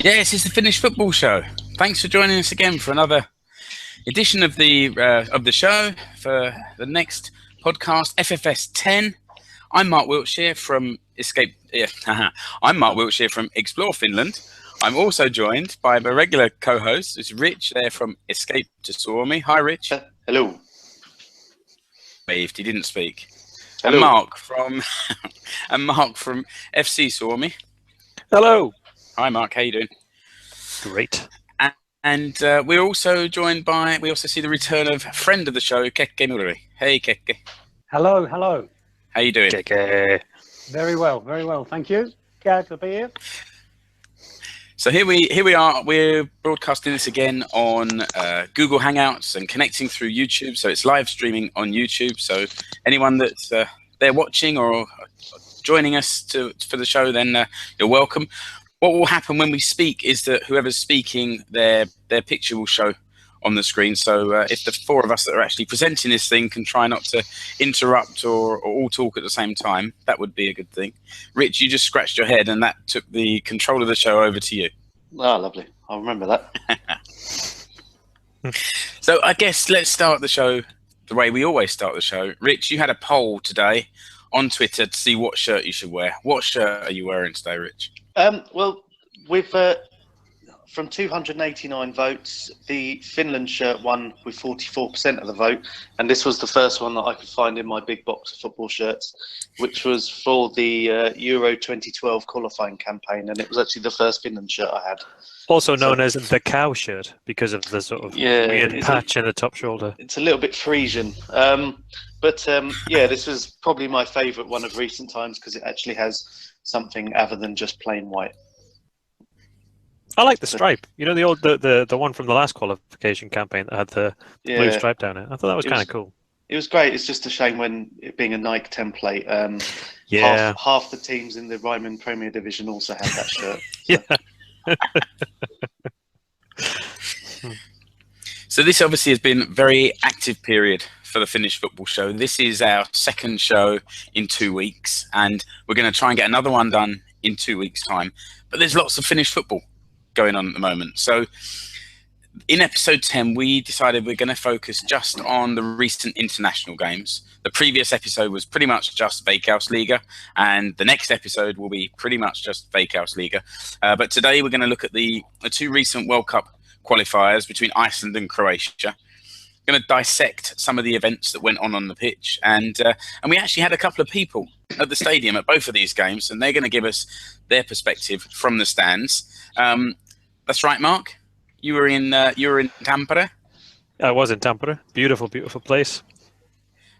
Yes, it's the Finnish Football Show. Thanks for joining us again for another edition of the show for the next podcast, FFS 10. I'm Mark Wiltshire from I'm Mark Wiltshire from Explore Finland. I'm also joined by my regular co-host, it's Rich there from Escape to Suomi. Hi, Rich. Hello. Waved. He didn't speak. Hello. And Mark from FC Suomi. Hello. Hi, Mark. How you doing? Great. And we're also joined by, we also see the return of a friend of the show, Keke Muri. Hey, Keke. Hello, hello. How you doing? Keke. Very well. Thank you. Glad to be here. So here we are. We're broadcasting this again on Google Hangouts and connecting through YouTube. So it's live streaming on YouTube. So anyone that's there watching or joining us for the show, then you're welcome. What will happen when we speak is that whoever's speaking, their picture will show on the screen. So if the four of us that are actually presenting this thing can try not to interrupt or all talk at the same time, that would be a good thing. Rich, you just scratched your head and that took the control of the show over to you. Oh, lovely. I'll remember that. So I guess let's start the show the way we always start the show. Rich, you had a poll today on Twitter to see what shirt you should wear. What shirt are you wearing today, Rich? Well, with from 289 votes, the Finland shirt won with 44% of the vote, and this was the first one that I could find in my big box of football shirts, which was for the Euro 2012 qualifying campaign, and it was actually the first Finland shirt I had. Also known as the cow shirt because of the sort of weird patch in the top shoulder. It's a little bit Frisian. But this was probably my favourite one of recent times because it actually has something other than just plain white. I like the stripe. You know, the one from the last qualification campaign that had the blue stripe down it. I thought that was kind of cool. It was great. It's just a shame when it being a Nike template. Half the teams in the Ryman Premier Division also had that shirt. Yeah. So this obviously has been a very active period for the Finnish Football Show. This is our second show in 2 weeks, and we're going to try and get another one done in 2 weeks' time. But there's lots of Finnish football going on at the moment. So in episode 10, we decided we're going to focus just on the recent international games. The previous episode was pretty much just Veikkausliiga, and the next episode will be pretty much just Veikkausliiga. But today we're going to look at the two recent World Cup qualifiers between Iceland and Croatia. Going to dissect some of the events that went on the pitch, and we actually had a couple of people at the stadium at both of these games, and they're going to give us their perspective from the stands. That's right, Mark. You were in Tampere. I was in Tampere. Beautiful place.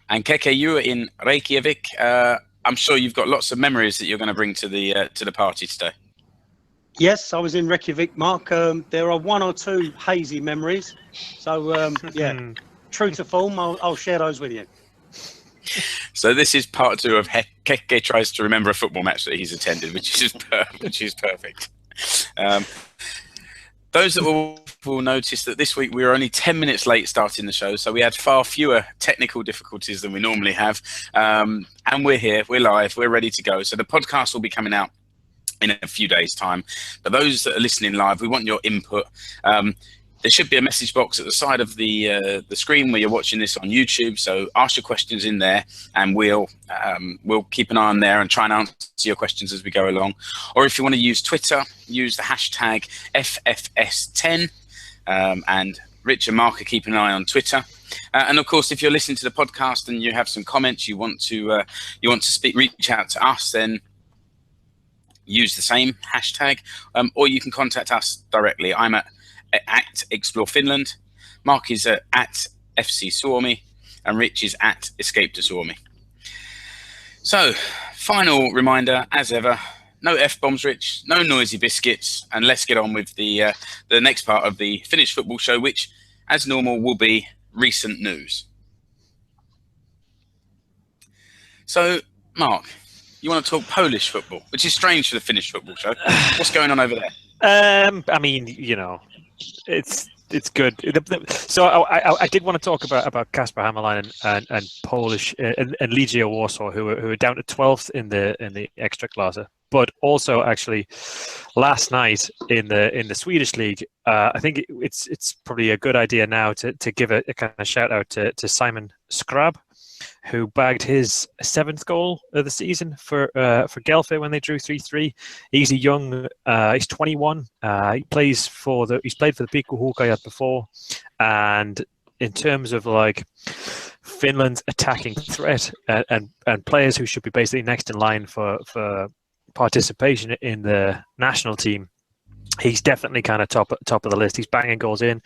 And Keke, you were in Reykjavik. I'm sure you've got lots of memories that you're going to bring to the party today. Yes, I was in Reykjavik, Mark. There are one or two hazy memories. So, true to form, I'll share those with you. So this is part 2 of Keke tries to remember a football match that he's attended, which is perfect. Those that will notice that this week we were only 10 minutes late starting the show, so we had far fewer technical difficulties than we normally have. And we're here, we're live, we're ready to go. So the podcast will be coming out in a few days' time. But those that are listening live, we want your input. There should be a message box at the side of the screen where you're watching this on YouTube. So ask your questions in there, and we'll keep an eye on there and try and answer your questions as we go along. Or if you want to use Twitter, use the hashtag FFS10. And Rich and Mark are keeping an eye on Twitter. And of course, if you're listening to the podcast and you have some comments you want to reach out to us, then use the same hashtag, or you can contact us directly. I'm at Explore Finland, Mark is at FC Suomi, and Rich is at Escape to Suomi. So, final reminder, as ever, no F-bombs, Rich, no noisy biscuits, and let's get on with the next part of the Finnish Football Show, which, as normal, will be recent news. So, Mark, you want to talk Polish football, which is strange for the Finnish Football Show. What's going on over there? I mean, you know, it's good. So I did want to talk about Kasper Hämäläinen and Polish and Legia Warsaw, who are down to 12th in the Ekstraklasa. But also, actually, last night in the Swedish league, I think it's probably a good idea now to give a kind of shout out to Simon Skrab, who bagged his 7th goal of the season for Gelfe when they drew 3-3. He's a young, he's 21. He's played for the Pikku Huuhkajat before, and in terms of like Finland's attacking threat and players who should be basically next in line for participation in the national team, he's definitely kind of top of the list. He's banging goals in.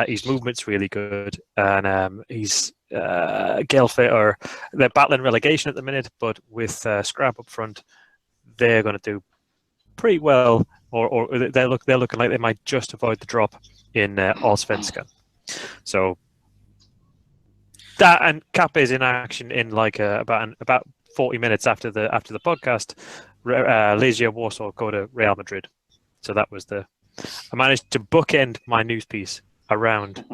His movement's really good, and he's Gelfe they're battling relegation at the minute, but with Scrap up front, they're going to do pretty well, or they're looking like they might just avoid the drop in Allsvenskan. So that, and Kappe is in action in like about 40 minutes after the podcast. Legia Warsaw go to Real Madrid. So that was I managed to bookend my news piece around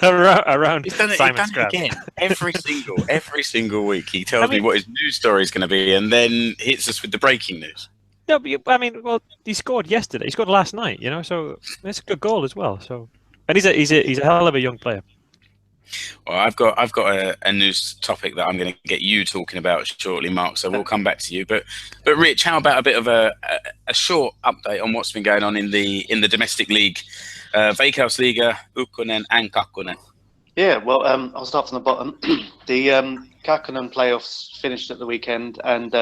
around He's done it again. Every single week he tells me what his news story is going to be, and then hits us with the breaking news. No, but he scored yesterday. He scored last night. So it's a good goal as well. So, and he's a hell of a young player. Well, I've got a news topic that I'm going to get you talking about shortly, Mark. So we'll come back to you. But Rich, how about a bit of a short update on what's been going on in the domestic league, Veikkausliiga, Ykkönen, and Kakkonen? Yeah, well, I'll start from the bottom. The Kakkonen playoffs finished at the weekend, and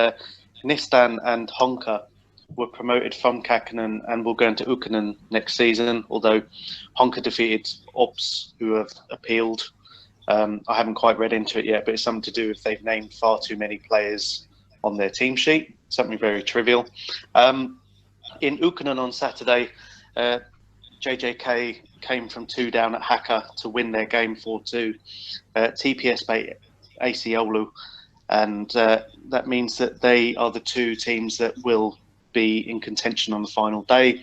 Nistan and Honka were promoted from Kakkonen and will go into Ykkönen next season, although Honka defeated Ops, who have appealed. I haven't quite read into it yet, but it's something to do with they've named far too many players on their team sheet, something very trivial. In Ykkönen on Saturday, JJK came from 2 down at Haka to win their game 4-2. TPS beat AC Oulu, and that means that they are the 2 teams that will be in contention on the final day.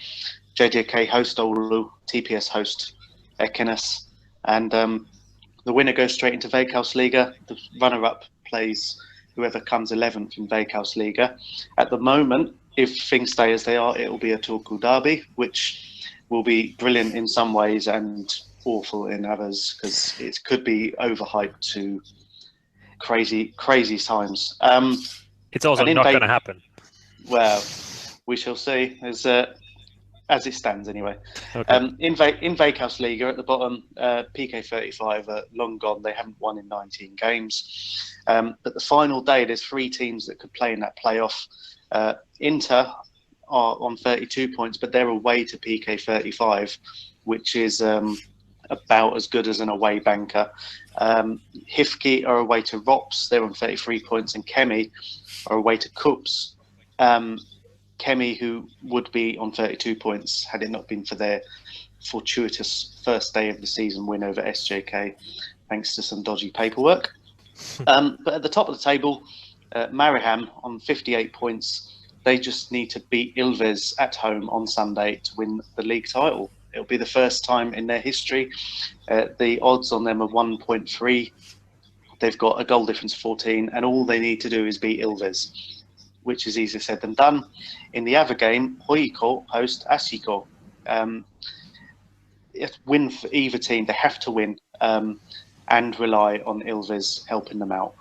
JJK host Oulu, TPS host Ekenes, and the winner goes straight into Veikkausliiga. The runner-up plays whoever comes 11th in Veikkausliiga. At the moment, if things stay as they are, it will be a Turku derby, which will be brilliant in some ways and awful in others, because it could be overhyped to crazy times. It's also not going to happen. Well, we shall see, as it stands anyway. Okay. In Veikkausliiga at the bottom, PK35 are long gone. They haven't won in 19 games. But the final day, there's 3 teams that could play in that playoff. Inter are on 32 points, but they're away to PK35, which is about as good as an away banker. Hifki are away to Rops. They're on 33 points, and Kemi are away to Kups. Kemi, who would be on 32 points had it not been for their fortuitous first day of the season win over SJK, thanks to some dodgy paperwork. But at the top of the table, Mariehamn on 58 points. They just need to beat Ilves at home on Sunday to win the league title. It'll be the first time in their history. The odds on them are 1.3. They've got a goal difference of 14, and all they need to do is beat Ilves, which is easier said than done. In the other game, Hoiko host Asiko. Win for either team. They have to win and rely on Ilves helping them out.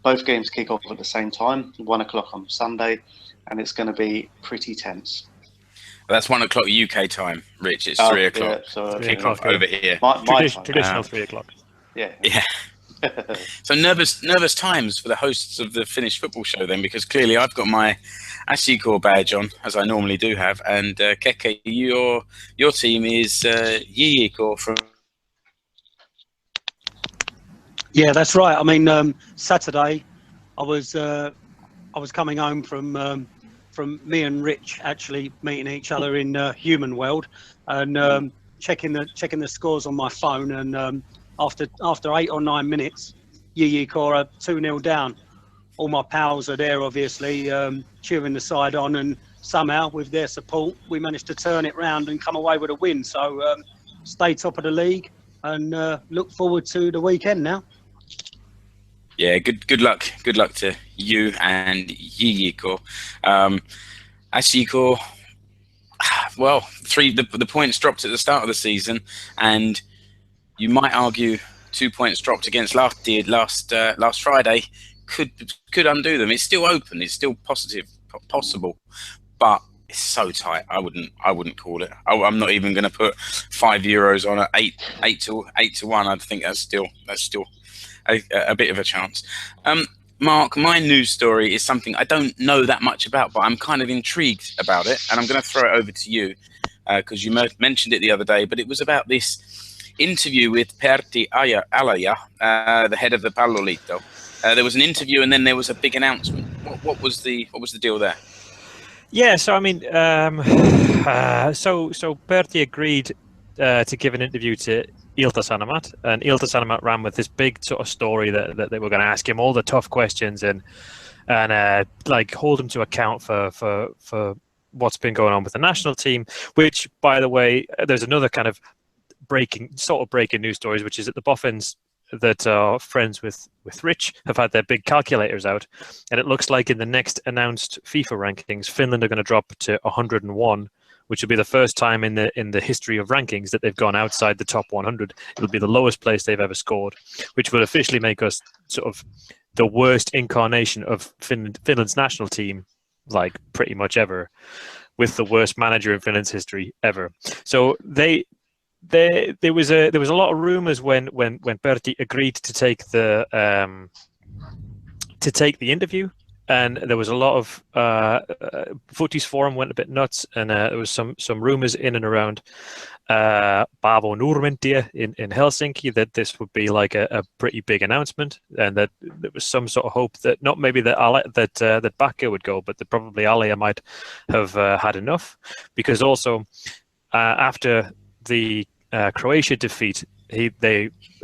Both games kick off at the same time, 1 o'clock on Sunday, and it's going to be pretty tense. Well, that's 1 o'clock UK time, Rich. It's 3 o'clock. Yeah, so kick off over here. Traditional 3 o'clock. Yeah. So nervous times for the hosts of the Finnish football show then, because clearly I've got my Asiko badge on, as I normally do have, and Keke, your team is Jijiko from. Yeah, that's right. I mean, Saturday, I was coming home from me and Rich actually meeting each other in Human World, and checking the scores on my phone, and after 8 or 9 minutes, Jijiko are 2-0 down. All my pals are there, obviously, cheering the side on, and somehow, with their support, we managed to turn it round and come away with a win. So, stay top of the league, and look forward to the weekend now. Yeah, good luck. Good luck to you and Yiko. As Yiko, well, the points dropped at the start of the season, and you might argue 2 points dropped against last Friday could undo them. It's still open. It's still possible, but it's so tight. I wouldn't call it. I'm not even going to put €5 on it. 8-1. I think that's still a bit of a chance. Mark, my news story is something I don't know that much about, but I'm kind of intrigued about it, and I'm going to throw it over to you because you mentioned it the other day. But it was about this interview with Pertti Alaya, the head of the Palloliitto. There was an interview, and then there was a big announcement. What was the deal there? Yeah, so I mean, so Pertti agreed to give an interview to Ilta-Sanomat, and Ilta-Sanomat ran with this big sort of story that they were going to ask him all the tough questions and like hold him to account for what's been going on with the national team. Which, by the way, there's another kind of breaking news stories, which is that the Boffins that are friends with Rich have had their big calculators out, and it looks like in the next announced FIFA rankings, Finland are going to drop to 101, which will be the first time in the history of rankings that they've gone outside the top 100. It'll be the lowest place they've ever scored, which will officially make us sort of the worst incarnation of Finland's national team, like pretty much ever, with the worst manager in Finland's history ever. So there was a lot of rumors when Pertti agreed to take the interview, and there was a lot of Footies Forum went a bit nuts, and there was some rumors in and around Paavo Nurmentie in Helsinki that this would be like a pretty big announcement, and that there was some sort of hope that not maybe that Bakke would go, but that probably Alea might have had enough, because also after the Croatia defeat, Yle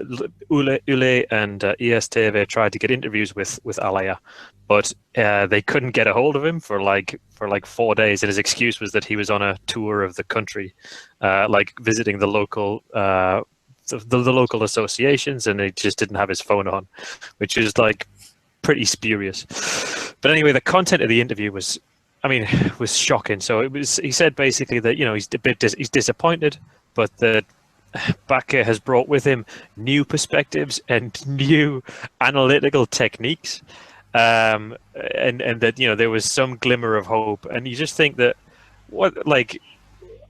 and ESTV tried to get interviews with Alea, but they couldn't get a hold of him for like 4 days, and his excuse was that he was on a tour of the country, like visiting the local the local associations, and he just didn't have his phone on, which is like pretty spurious. But anyway, the content of the interview was shocking. So he said basically that he's disappointed, but that Bakke has brought with him new perspectives and new analytical techniques, and that there was some glimmer of hope. And you just think that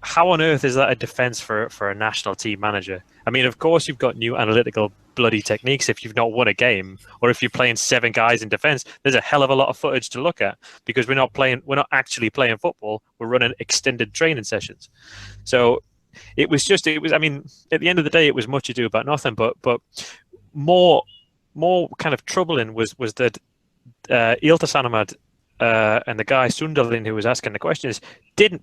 how on earth is that a defense for a national team manager? I mean, of course you've got new analytical bloody techniques if you've not won a game, or if you're playing 7 guys in defense. There's a hell of a lot of footage to look at, because we're not actually playing football. We're running extended training sessions. So it was I mean, at the end of the day, it was much ado about nothing. But more kind of troubling was that Ilta-Sanomat and the guy Sunderlin who was asking the questions didn't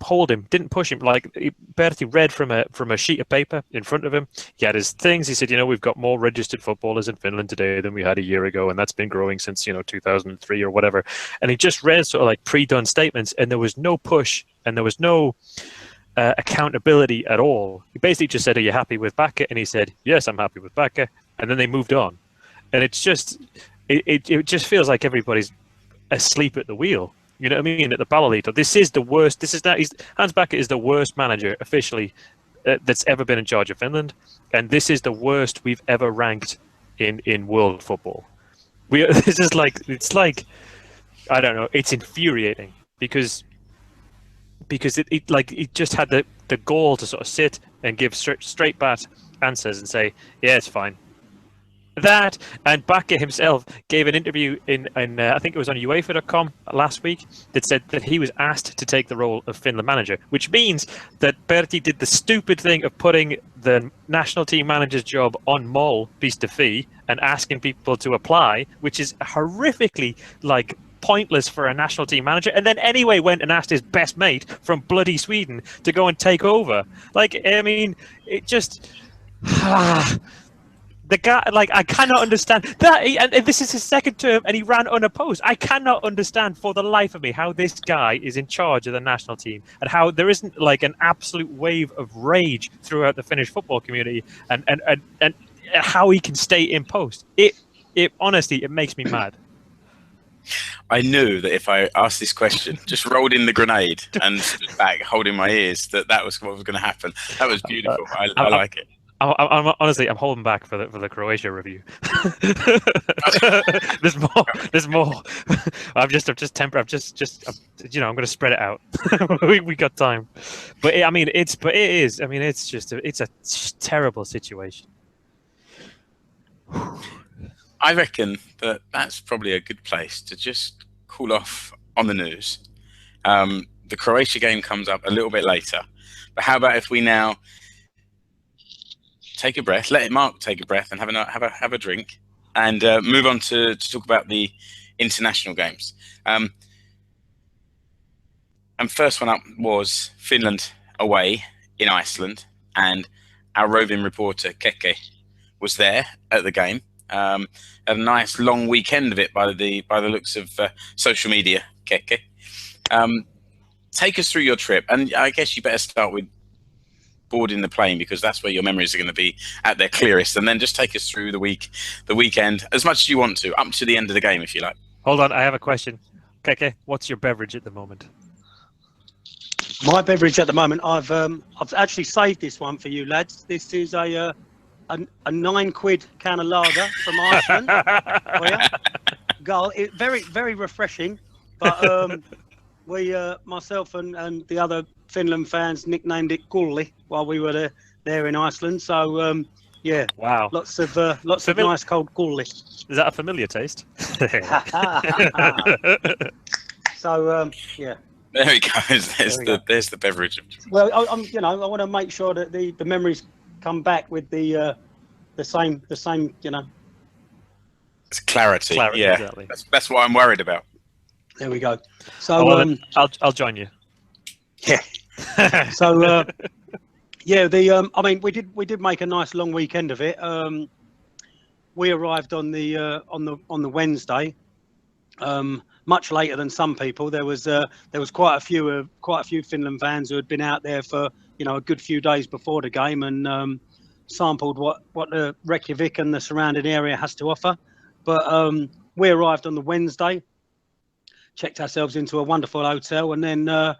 hold him, didn't push him. Like Pertti read from a sheet of paper in front of him. He had his things. He said, we've got more registered footballers in Finland today than we had a year ago, and that's been growing since 2003 or whatever. And he just read sort of like pre-done statements, and there was no push, and there was no accountability at all. He basically just said, "Are you happy with Bakke?" And he said, "Yes, I'm happy with Bakke." And then they moved on. And it's just, it just feels like everybody's asleep at the wheel. You know what I mean? At the Palloliitto, this is the worst. Hans Bakke is the worst manager officially that's ever been in charge of Finland, and this is the worst we've ever ranked in world football. This is it's like I don't know. It's infuriating because it just had the gall to sort of sit and give straight bat answers and say, yeah, it's fine. That, and Bakke himself gave an interview in I think it was on UEFA.com last week, that said that he was asked to take the role of Finland manager, which means that Pertti did the stupid thing of putting the national team manager's job on Moll Pistefi and asking people to apply, which is horrifically pointless for a national team manager, and then anyway went and asked his best mate from bloody Sweden to go and take over. It just the guy, I cannot understand that, and this is his second term and he ran unopposed. I cannot understand for the life of me how this guy is in charge of the national team, and how there isn't an absolute wave of rage throughout the Finnish football community, and how he can stay in post. honestly, it makes me mad. I knew that if I asked this question, just rolled in the grenade and stood back holding my ears, that was what was going to happen. That was beautiful. I like it. I'm honestly, I'm holding back for the Croatia review. There's more. I'm just temper. I'm going to spread it out. we got time, but it's a terrible situation. I reckon that's probably a good place to just cool off on the news. The Croatia game comes up a little bit later, but how about if we now take a breath, let Mark take a breath and have a drink, and move on to talk about the international games. And first one up was Finland away in Iceland, and our roving reporter Keke was there at the game. Had a nice long weekend of it by the looks of social media, Keke. Take us through your trip, and I guess you better start with boarding the plane, because that's where your memories are going to be at their clearest, and then just take us through the weekend as much as you want to, up to the end of the game, if you like. Hold on, I have a question. Keke, what's your beverage at the moment? My beverage at the moment, I've actually saved this one for you lads. This is a £9 can of lager from Iceland. Very, very refreshing. But myself and the other Finland fans nicknamed it Gulli while we were there in Iceland. So yeah, wow, lots of nice cold Gulli. Is that a familiar taste? So yeah. There he goes. There's the beverage. Well, I want to make sure that the memories come back with the same. It's clarity. Yeah, exactly. That's what I'm worried about. There we go. So I'll join you. Yeah. So yeah, we did make a nice long weekend of it. We arrived on the Wednesday, much later than some people. There was quite a few Finland fans who had been out there for a good few days before the game and sampled what the Reykjavik and the surrounding area has to offer. But we arrived on the Wednesday, checked ourselves into a wonderful hotel, and then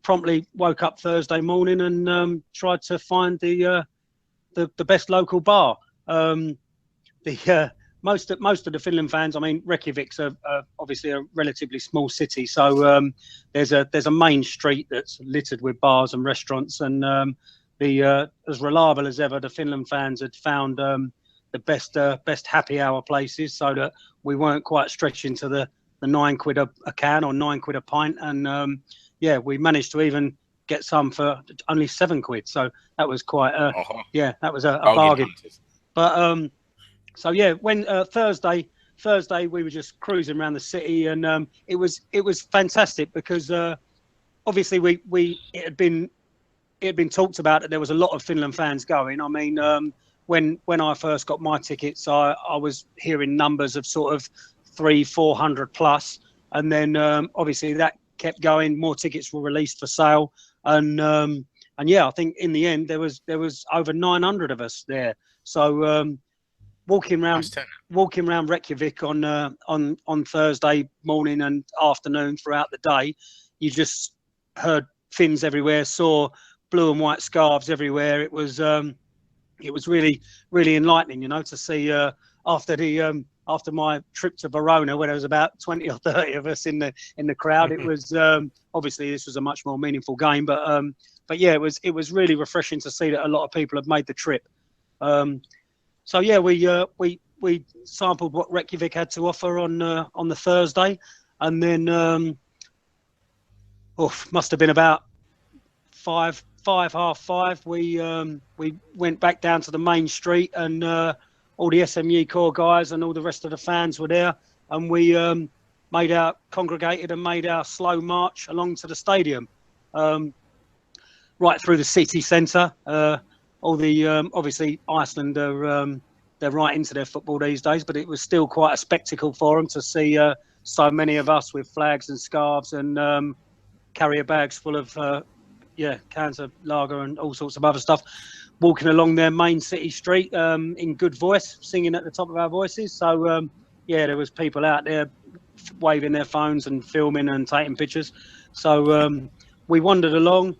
promptly woke up Thursday morning and tried to find the best local bar. Most of the Finland fans, Reykjavik's obviously a relatively small city, so there's a main street that's littered with bars and restaurants, and as reliable as ever, the Finland fans had found the best happy hour places, so that we weren't quite stretching to the £9 a can or £9 a pint, and yeah, we managed to even get some for only £7. So that was quite that was a bargain. But so yeah, when Thursday we were just cruising around the city, and it was fantastic because obviously it had been talked about that there was a lot of Finland fans going. When I first got my tickets, I was hearing numbers of sort of 300-400 plus, and then obviously that kept going. More tickets were released for sale, and yeah, I think in the end there was over 900 of us there. So walking around Reykjavik on Thursday morning and afternoon throughout the day, you just heard Finns everywhere, saw blue and white scarves everywhere. It was really, really enlightening, to see after my trip to Verona, where there was about 20 or 30 of us in the crowd. It was obviously this was a much more meaningful game, but yeah, it was really refreshing to see that a lot of people had made the trip. So yeah, we sampled what Reykjavik had to offer on the Thursday, and then must have been about 5:30. We went back down to the main street, and all the SMU core guys and all the rest of the fans were there, and we congregated and made our slow march along to the stadium, right through the city centre. All the obviously Iceland they're right into their football these days, but it was still quite a spectacle for them to see so many of us with flags and scarves and carrier bags full of cans of lager and all sorts of other stuff, walking along their main city street in good voice, singing at the top of our voices. So yeah, there was people out there waving their phones and filming and taking pictures. So we wandered along.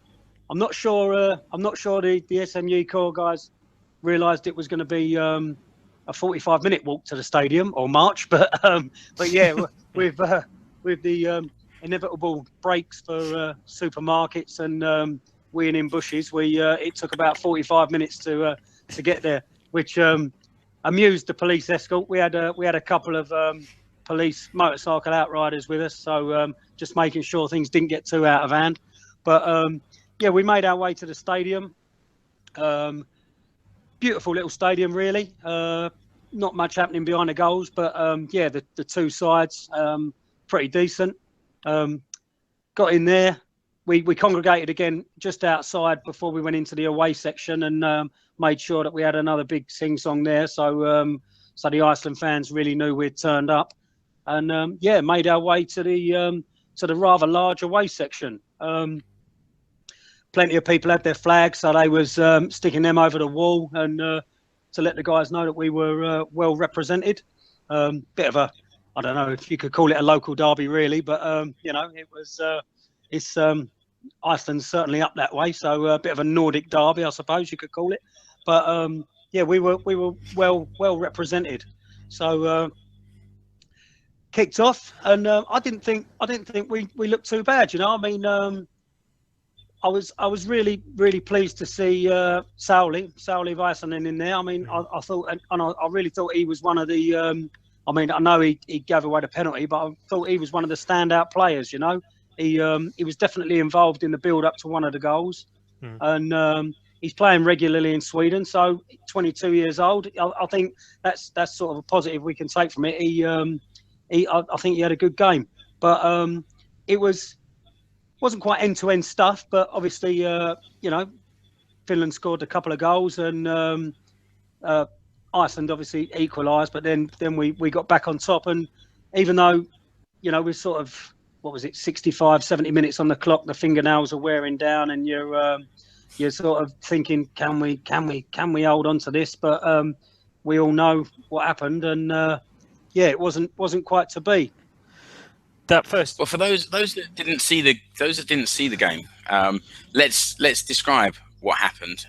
I'm not sure the SMU Corps guys realised it was going to be a 45-minute walk to the stadium or march, but yeah, with the inevitable breaks for supermarkets and weeing in bushes, it took about 45 minutes to get there, which amused the police escort. We had a couple of police motorcycle outriders with us, so just making sure things didn't get too out of hand. But yeah, we made our way to the stadium. Beautiful little stadium, really. Not much happening behind the goals, but yeah, the two sides pretty decent. Got in there. We congregated again just outside before we went into the away section, and made sure that we had another big sing-song there, so the Iceland fans really knew we'd turned up. And yeah, made our way to the rather large away section. Plenty of people had their flags, so they was sticking them over the wall and to let the guys know that we were well represented. Bit of a, I don't know if you could call it a local derby, really, but you know, it's Iceland's certainly up that way, so a bit of a Nordic derby, I suppose you could call it. But yeah, we were well represented. So kicked off, and I didn't think we looked too bad. You know, I mean, I was really pleased to see Sauli Väisänen in there. I mean, I thought, and I really thought he was one of the. I mean, I know he gave away the penalty, but I thought he was one of the standout players. You know, he was definitely involved in the build up to one of the goals, and he's playing regularly in Sweden. So 22 years old. I think that's sort of a positive we can take from it. I think he had a good game, but it wasn't quite end-to-end stuff, but obviously, you know, Finland scored a couple of goals, and Iceland obviously equalised, but then we got back on top. And even though, you know, we're sort of, what was it, 65, 70 minutes on the clock, the fingernails are wearing down, and you're sort of thinking, can we hold on to this? But we all know what happened, and yeah, it wasn't quite to be. That first, well, for those that didn't see the game, let's describe what happened.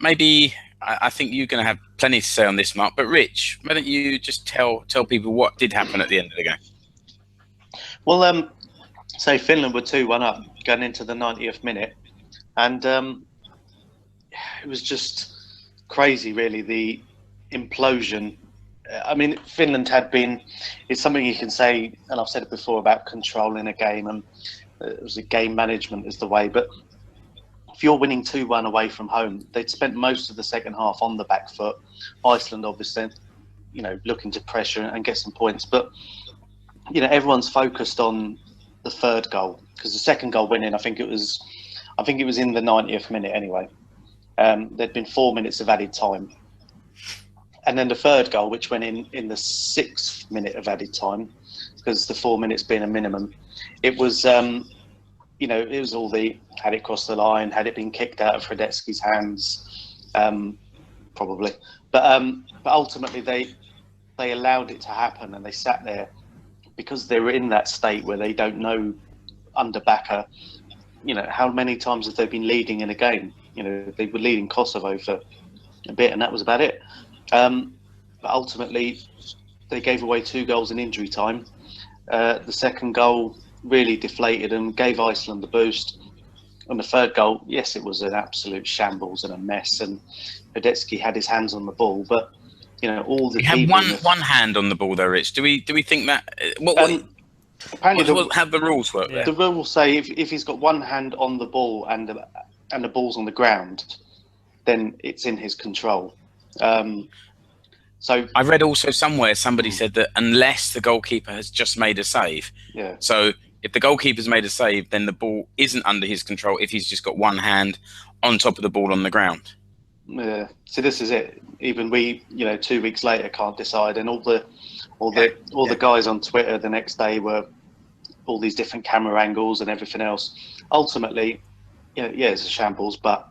Maybe I think you're going to have plenty to say on this, Mark. But Rich, why don't you just tell people what did happen at the end of the game? Well, so Finland were 2-1 up going into the 90th minute, and it was just crazy, really, the implosion. I mean, Finland had been, it's something you can say, and I've said it before about controlling a game, and it was a game management is the way, but if you're winning 2-1 away from home, they'd spent most of the second half on the back foot. Iceland, obviously, you know, looking to pressure and get some points, but, you know, everyone's focused on the third goal, because the second goal went in, I think it was in the 90th minute anyway. There'd been 4 minutes of added time. And then the third goal, which went in the 6th minute of added time, because the 4 minutes being a minimum, it was, you know, it was all had it crossed the line, had it been kicked out of Hradecki's hands, probably. But ultimately they allowed it to happen, and they sat there because they were in that state where they don't know under backer, you know, how many times have they been leading in a game? You know, they were leading Kosovo for a bit, and that was about it. But ultimately, they gave away 2 goals in injury time. The second goal really deflated and gave Iceland the boost. And the third goal, yes, it was an absolute shambles and a mess. And Hradecki had his hands on the ball, but you know, all the. He had one hand on the ball, though, Rich. Do we think that? Apparently, how the rules work? The rules say if he's got one hand on the ball and the ball's on the ground, then it's in his control. So I read also somewhere somebody said that unless the goalkeeper has just made a save, so if the goalkeeper's made a save, then the ball isn't under his control if he's just got one hand on top of the ball on the ground. Yeah, so this is it. Even we, you know, 2 weeks later can't decide, and all the guys on Twitter the next day were all these different camera angles and everything else. Ultimately, you know, yeah, it's a shambles, but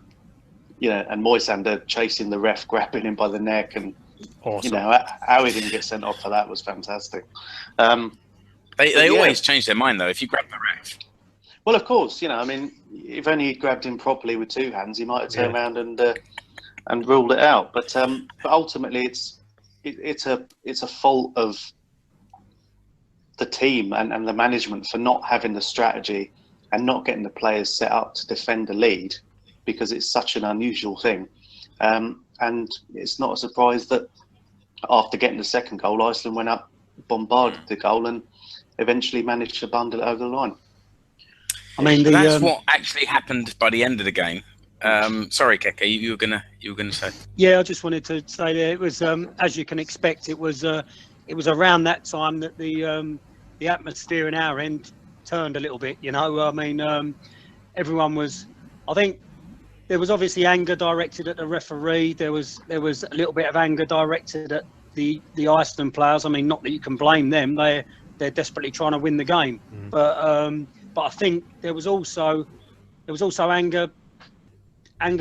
and Moisander chasing the ref, grabbing him by the neck, and Awesome. how he didn't get sent off for that was fantastic. They always change their mind though if you grab the ref. Well, of course, if only he'd grabbed him properly with two hands, he might have turned around and ruled it out. But ultimately, it's a fault of the team and the management for not having the strategy and not getting the players set up to defend the lead, because it's such an unusual thing. And it's not a surprise that after getting the second goal, Iceland went up, bombarded the goal, and eventually managed to bundle it over the line. I mean, that's what actually happened by the end of the game. Sorry, Keke, you were gonna say. Yeah, I just wanted to say that it was, as you can expect, it was around that time that the atmosphere in our end turned a little bit. I mean, everyone was. I think there was obviously anger directed at the referee. There was a little bit of anger directed at the Iceland players. I mean, not that you can blame them. They're desperately trying to win the game, but I think there was also anger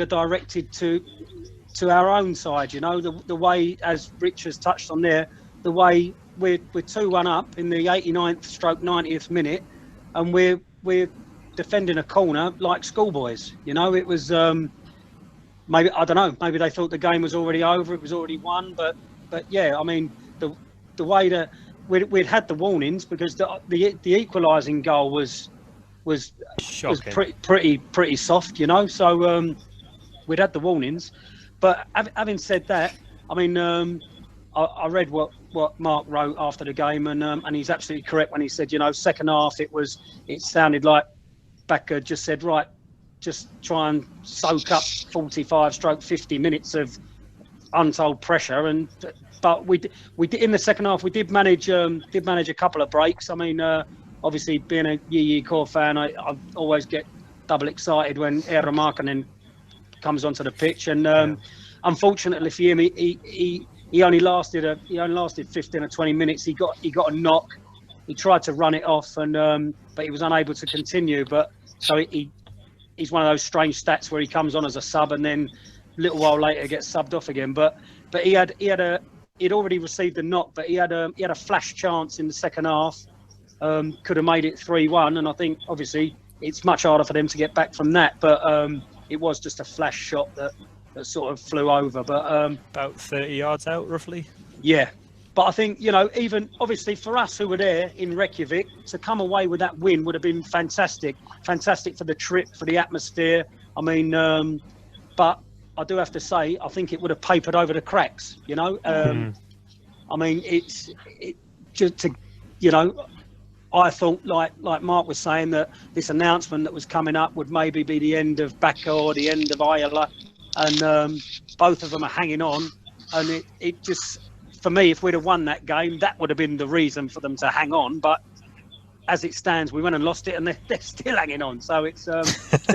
directed to our own side. The way, as Rich has touched on there, the way we're 2-1 up in the 89th/90th minute, and we're defending a corner like schoolboys. It was maybe, I don't know, maybe they thought the game was already over, it was already won, but yeah, I mean the way that we'd had the warnings, because the equalising goal was pretty soft, so we'd had the warnings. But having said that, I mean, I read what Mark wrote after the game, and he's absolutely correct when he said, second half it sounded like Bakker just said, right, just try and soak up 45-50 minutes of untold pressure, but we did in the second half. We did manage a couple of breaks. I mean, obviously being a Yi Core fan, I always get double excited when Eero Markkanen comes onto the pitch, and unfortunately for him, he only lasted 15 or 20 minutes. He got a knock. He tried to run it off, and but he was unable to continue. But so he's one of those strange stats where he comes on as a sub and then a little while later gets subbed off again. But he'd already received a knock, but he had a flash chance in the second half. Could have made it 3-1, and I think obviously it's much harder for them to get back from that. But it was just a flash shot that sort of flew over. But about 30 yards out, roughly. Yeah. But I think, even obviously for us who were there in Reykjavik, to come away with that win would have been fantastic. Fantastic for the trip, for the atmosphere. I mean, but I do have to say, I think it would have papered over the cracks, I mean, I thought, like Mark was saying, that this announcement that was coming up would maybe be the end of Bakker or the end of Ayala, and both of them are hanging on, and it just, for me, if we'd have won that game, that would have been the reason for them to hang on. But as it stands, we went and lost it, and they're still hanging on. So it's a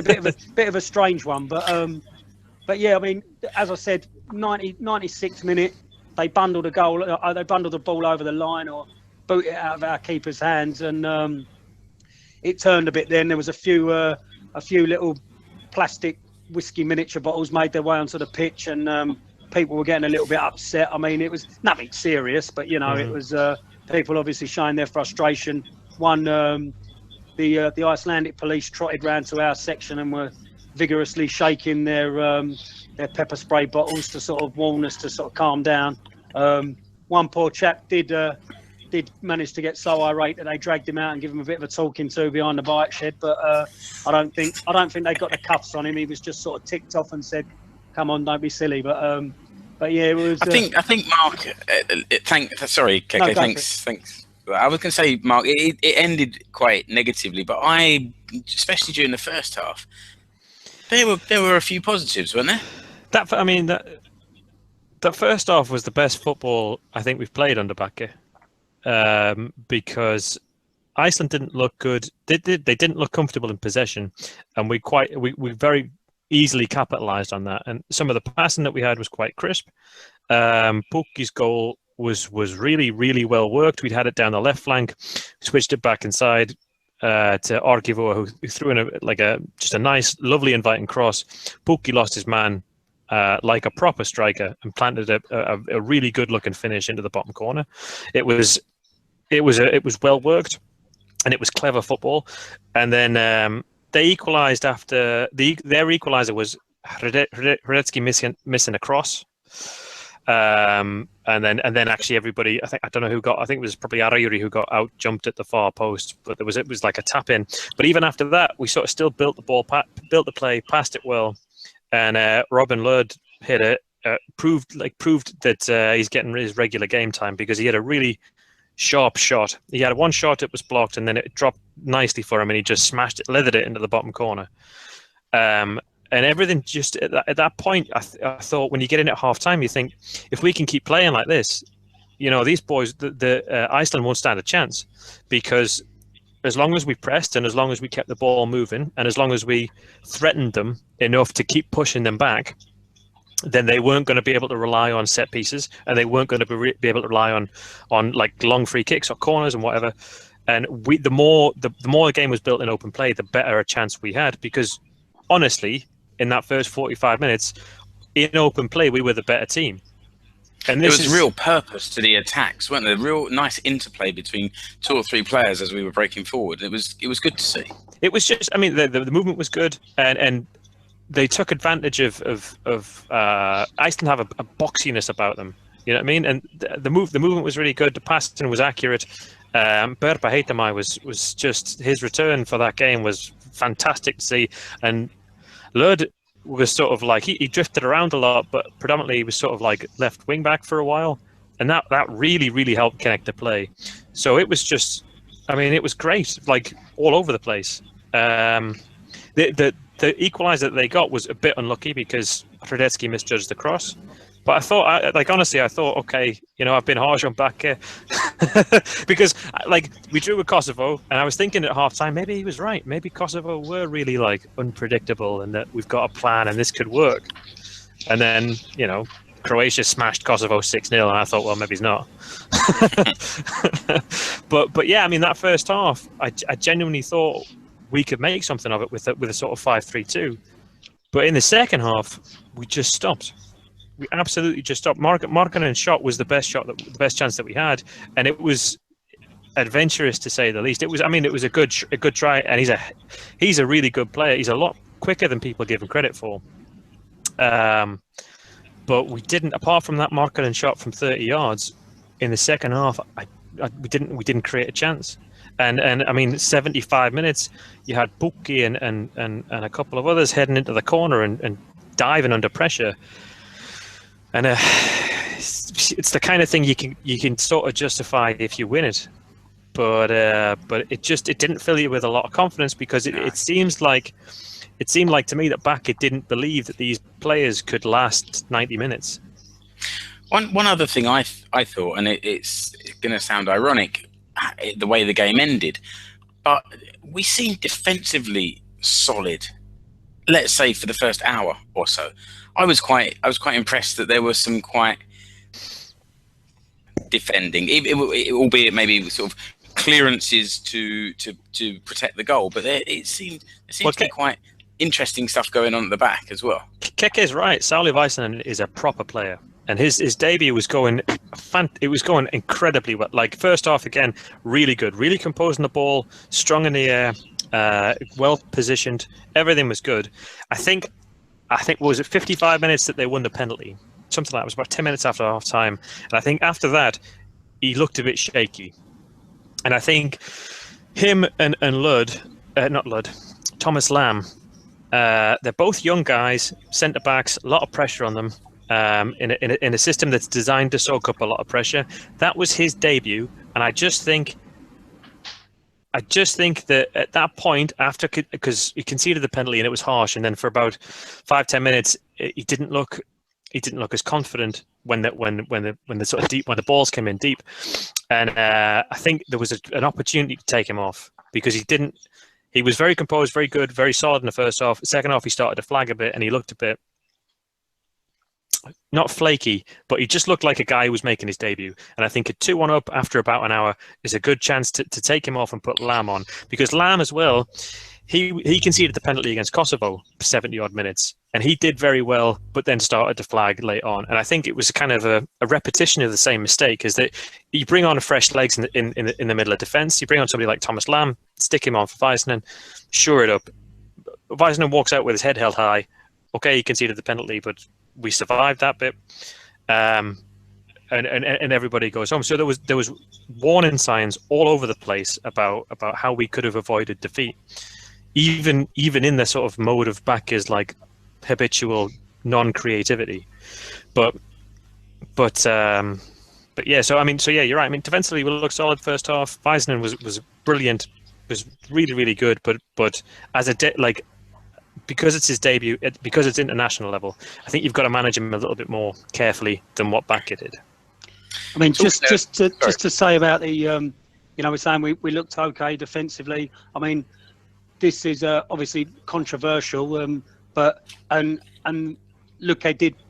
bit of a strange one. But yeah, I mean, as I said, 96th minute, they bundled a goal. They bundled the ball over the line or boot it out of our keeper's hands, and it turned a bit. Then there was a few little plastic whiskey miniature bottles made their way onto the pitch, and people were getting a little bit upset. I mean, it was nothing serious, but it was people obviously showing their frustration. The Icelandic police trotted round to our section and were vigorously shaking their pepper spray bottles to sort of warn us to sort of calm down. One poor chap did manage to get so irate that they dragged him out and give him a bit of a talking to behind the bike shed. But I don't think they got the cuffs on him. He was just sort of ticked off and said, "Come on, don't be silly." But yeah, it was. I think Mark. Sorry, Keke. No, thanks. I was going to say, Mark, it ended quite negatively, but especially during the first half, there were a few positives, weren't there? That first half was the best football I think we've played under Bakker, because Iceland didn't look good. They didn't look comfortable in possession, and we very easily capitalised on that. And some of the passing that we had was quite crisp. Pukki's goal was really, really well worked. We'd had it down the left flank, switched it back inside to Arkivo, who threw in just a nice, lovely, inviting cross. Pukki lost his man like a proper striker and planted a really good looking finish into the bottom corner. It was well worked, and it was clever football. And then they equalised after their equaliser was Hradecki missing a cross. And then actually everybody, I don't know who got, I think it was probably Arayuri who got out jumped at the far post, but it was like a tap in. But even after that, we sort of still built the ball, built the play, passed it well, and Robin Lurd hit it, proved that he's getting his regular game time, because he had a really sharp shot. He had one shot, it was blocked, and then it dropped nicely for him, and he just smashed it, leathered it into the bottom corner. And everything just at that point, I thought, when you get in at half time, you think, if we can keep playing like this, these boys, Iceland won't stand a chance, because as long as we pressed and as long as we kept the ball moving and as long as we threatened them enough to keep pushing them back, then they weren't going to be able to rely on set pieces, and they weren't going to be able to rely on like long free kicks or corners and whatever. And the more the game was built in open play, the better a chance we had, because honestly, in that first 45 minutes, in open play, we were the better team. And there was real purpose to the attacks, weren't there? Real nice interplay between two or three players as we were breaking forward. It was good to see. It was just, I mean, the movement was good, and they took advantage of Iceland have a boxiness about them. You know what I mean? And the movement was really good. The passing was accurate. Berpa Heitamai was just, his return for that game was fantastic to see. And Lurd was sort of like, he drifted around a lot, but predominantly he was sort of like left wing back for a while, and that really, really helped connect the play. So it was just, I mean, it was great, like all over the place. The equaliser that they got was a bit unlucky because Hradecki misjudged the cross. But I thought, honestly, okay, I've been harsh on Bakke because, we drew with Kosovo, and I was thinking at half-time, maybe he was right. Maybe Kosovo were really, unpredictable, and that we've got a plan and this could work. And then, Croatia smashed Kosovo 6-0, and I thought, well, maybe he's not. but yeah, I mean, that first half, I genuinely thought we could make something of it with a sort of 5-3-2. But in the second half, we just stopped. We absolutely just stopped. Markkanen's shot was the best chance that we had, and it was adventurous to say the least. It was a good try, and he's a really good player. He's a lot quicker than people give him credit for. But we didn't, apart from that Markkanen shot from 30 yards in the second half, we didn't create a chance. And I mean, 75 minutes, you had Bukki and a couple of others heading into the corner and diving under pressure. And it's the kind of thing you can sort of justify if you win it, but it didn't fill you with a lot of confidence, because it seemed like to me that Bakke didn't believe that these players could last 90 minutes. One other thing I thought, and it's going to sound ironic, the way the game ended, but we seemed defensively solid. Let's say for the first hour or so. I was quite impressed that there was some quite defending, albeit maybe sort of clearances to protect the goal. But there seemed to be quite interesting stuff going on at the back as well. Keke is right. Sauli Väisänen is a proper player, and his debut was going incredibly well. First half again, really good, really composing the ball, strong in the air, well positioned. Everything was good. I think was it 55 minutes that they won the penalty, something like that. It was about 10 minutes after half time, and I think after that he looked a bit shaky. And I think him and Thomas Lamb, they're both young guys, centre backs, a lot of pressure on them, in a system that's designed to soak up a lot of pressure. That was his debut, and I just think that at that point, after, because he conceded the penalty and it was harsh, and then for about 5-10 minutes he didn't look as confident when the balls came in deep, and I think there was an opportunity to take him off, because he was very composed, very good, very solid in the first half. The second half he started to flag a bit, and he looked a bit not flaky, but he just looked like a guy who was making his debut. And I think a 2-1 up after about an hour is a good chance to take him off and put Lamb on, because Lamb as well, he conceded the penalty against Kosovo for 70 odd minutes, and he did very well, but then started to flag late on. And I think it was kind of a repetition of the same mistake, is that you bring on a fresh legs in the middle of defence, you bring on somebody like Thomas Lamb, stick him on for Väisänen, shore it up. Väisänen walks out with his head held high. Okay, he conceded the penalty, but we survived that bit. And everybody goes home. So there was warning signs all over the place about how we could have avoided defeat, even in the sort of mode of Backe's like habitual non-creativity. But yeah. So yeah, you're right. I mean, defensively we looked solid first half. Väisänen was brilliant, was really good. But as because it's his debut, because it's international level, I think you've got to manage him a little bit more carefully than what Backe did. I mean, just to say about the, we're saying we looked okay defensively. I mean, this is obviously controversial, but Luke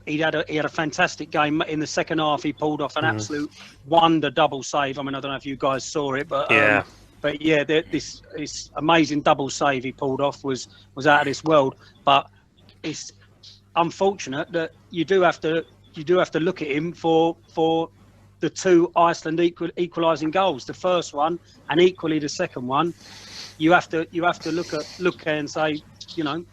he had a fantastic game in the second half. He pulled off an absolute wonder double save. I mean, I don't know if you guys saw it, but yeah. But yeah, this amazing double save he pulled off was out of this world. But it's unfortunate that you do have to look at him for the two Iceland equalising goals. The first one and equally the second one. You have to look at and say, should you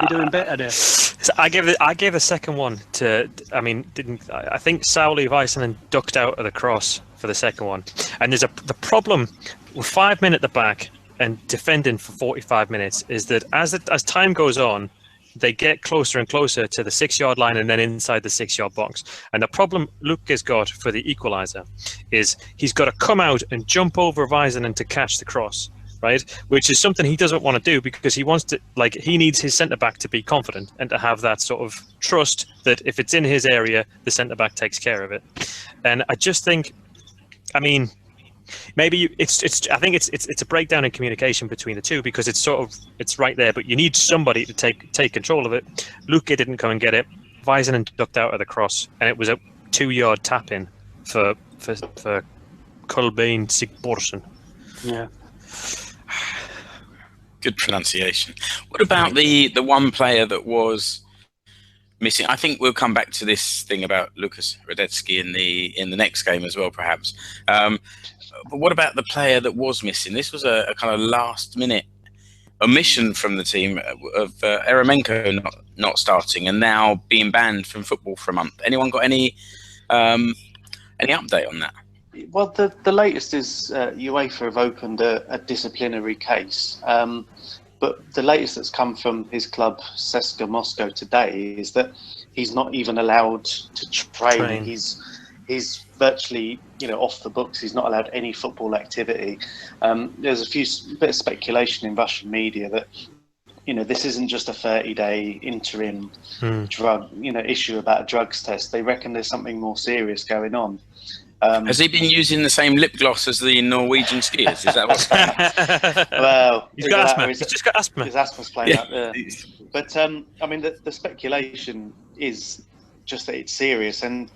be doing better there? So I gave the second one to. I think Sauli Väisänen ducked out of the cross for the second one, and the problem with 5 men at the back and defending for 45 minutes is that as time goes on, they get closer and closer to the 6-yard line and then inside the 6-yard box. And the problem Luke has got for the equaliser is he's got to come out and jump over Väisänen to catch the cross, right? Which is something he doesn't want to do because he wants to, he needs his centre-back to be confident and to have that sort of trust that if it's in his area, the centre-back takes care of it. And I just think, maybe I think it's a breakdown in communication between the two because it's right there, but you need somebody to take control of it. Luke didn't come and get it. Väisänen ducked out of the cross, and it was a 2-yard tap in for Kolbeinn Sigborgsson. Yeah. Good pronunciation. What about the one player that was missing? I think we'll come back to this thing about Lukas Radecki in the next game as well, perhaps. But what about the player that was missing? This was a kind of last-minute omission from the team of Eremenko not starting and now being banned from football for a month. Anyone got any update on that? Well, the latest is UEFA have opened a disciplinary case. But the latest that's come from his club, CSKA Moscow, today is that he's not even allowed to train. He's virtually, off the books. He's not allowed any football activity. There's a bit of speculation in Russian media that, this isn't just a 30-day interim drug, issue about a drugs test. They reckon there's something more serious going on. Has he been using the same lip gloss as the Norwegian skiers? Is that what's going on? Well, he's got asthma. He's just got asthma. His asthma's playing out there. But the speculation is just that it's serious. And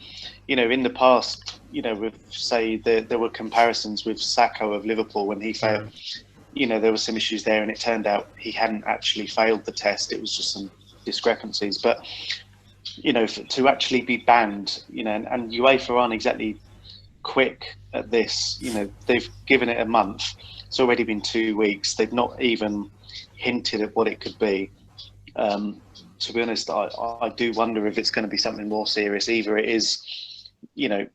in the past, there were comparisons with Sacco of Liverpool when he failed. There were some issues there, and it turned out he hadn't actually failed the test. It was just some discrepancies. But to actually be banned, and UEFA aren't exactly quick at this. They've given it a month. It's already been 2 weeks. They've not even hinted at what it could be. To be honest, I do wonder if it's going to be something more serious. Either it is,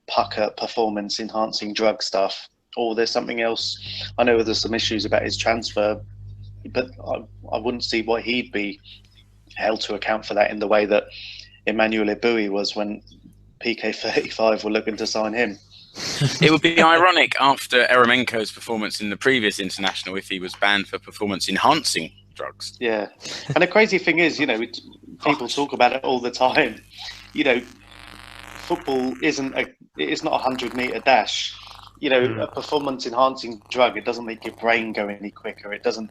pucker performance enhancing drug stuff, or there's something else. I know there's some issues about his transfer, but I wouldn't see why he'd be held to account for that in the way that Emmanuel Eboué was when PK35 were looking to sign him. It would be ironic after Eremenko's performance in the previous international if he was banned for performance-enhancing drugs. Yeah, and the crazy thing is, people talk about it all the time. Football it's not a 100-meter dash. A performance-enhancing drug, it doesn't make your brain go any quicker. It doesn't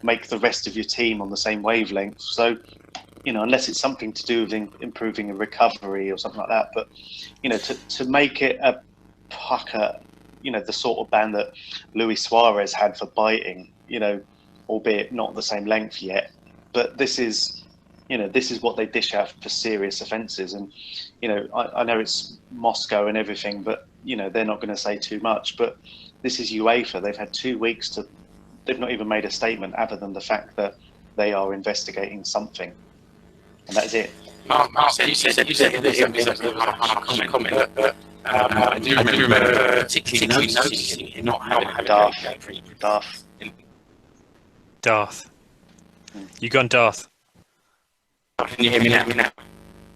make the rest of your team on the same wavelength. So, unless it's something to do with improving a recovery or something like that. But, to make it a pucker, the sort of ban that Luis Suarez had for biting, albeit not the same length yet. But this is, this is what they dish out for serious offences. And, I know it's Moscow and everything, but, they're not going to say too much. But this is UEFA. They've had 2 weeks to, they've not even made a statement other than the fact that they are investigating something. And that's it. Mark, you said there's a harsh comment, but I do remember particularly noticing it not having Darth. You gone Darth? Can you hear me now?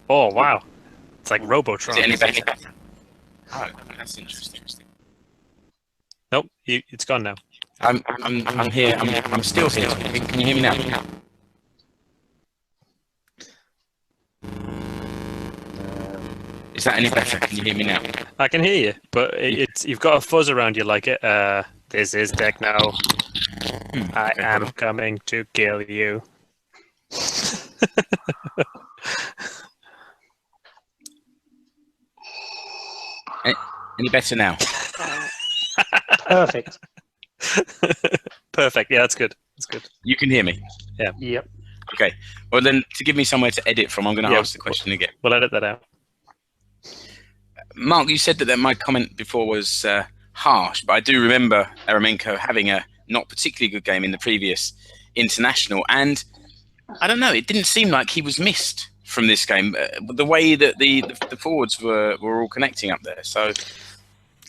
Oh, wow. It's like Robotron. Is it any better? Oh, that's interesting. Nope, it's gone now. I'm here. I'm still here. Can you hear me now? Is that any better? Can you hear me now? I can hear you, but you've got a fuzz around you like it. This is techno. I am coming to kill you. Any better now? Perfect. Perfect. Yeah, that's good. That's good. You can hear me? Yeah. Yep. Okay. Well, then, to give me somewhere to edit from, I'm going to ask the question again. We'll edit that out. Mark, you said that my comment before was harsh, but I do remember Eremenko having a not particularly good game in the previous international, and I don't know, it didn't seem like he was missed from this game. The way that the forwards were all connecting up there. So,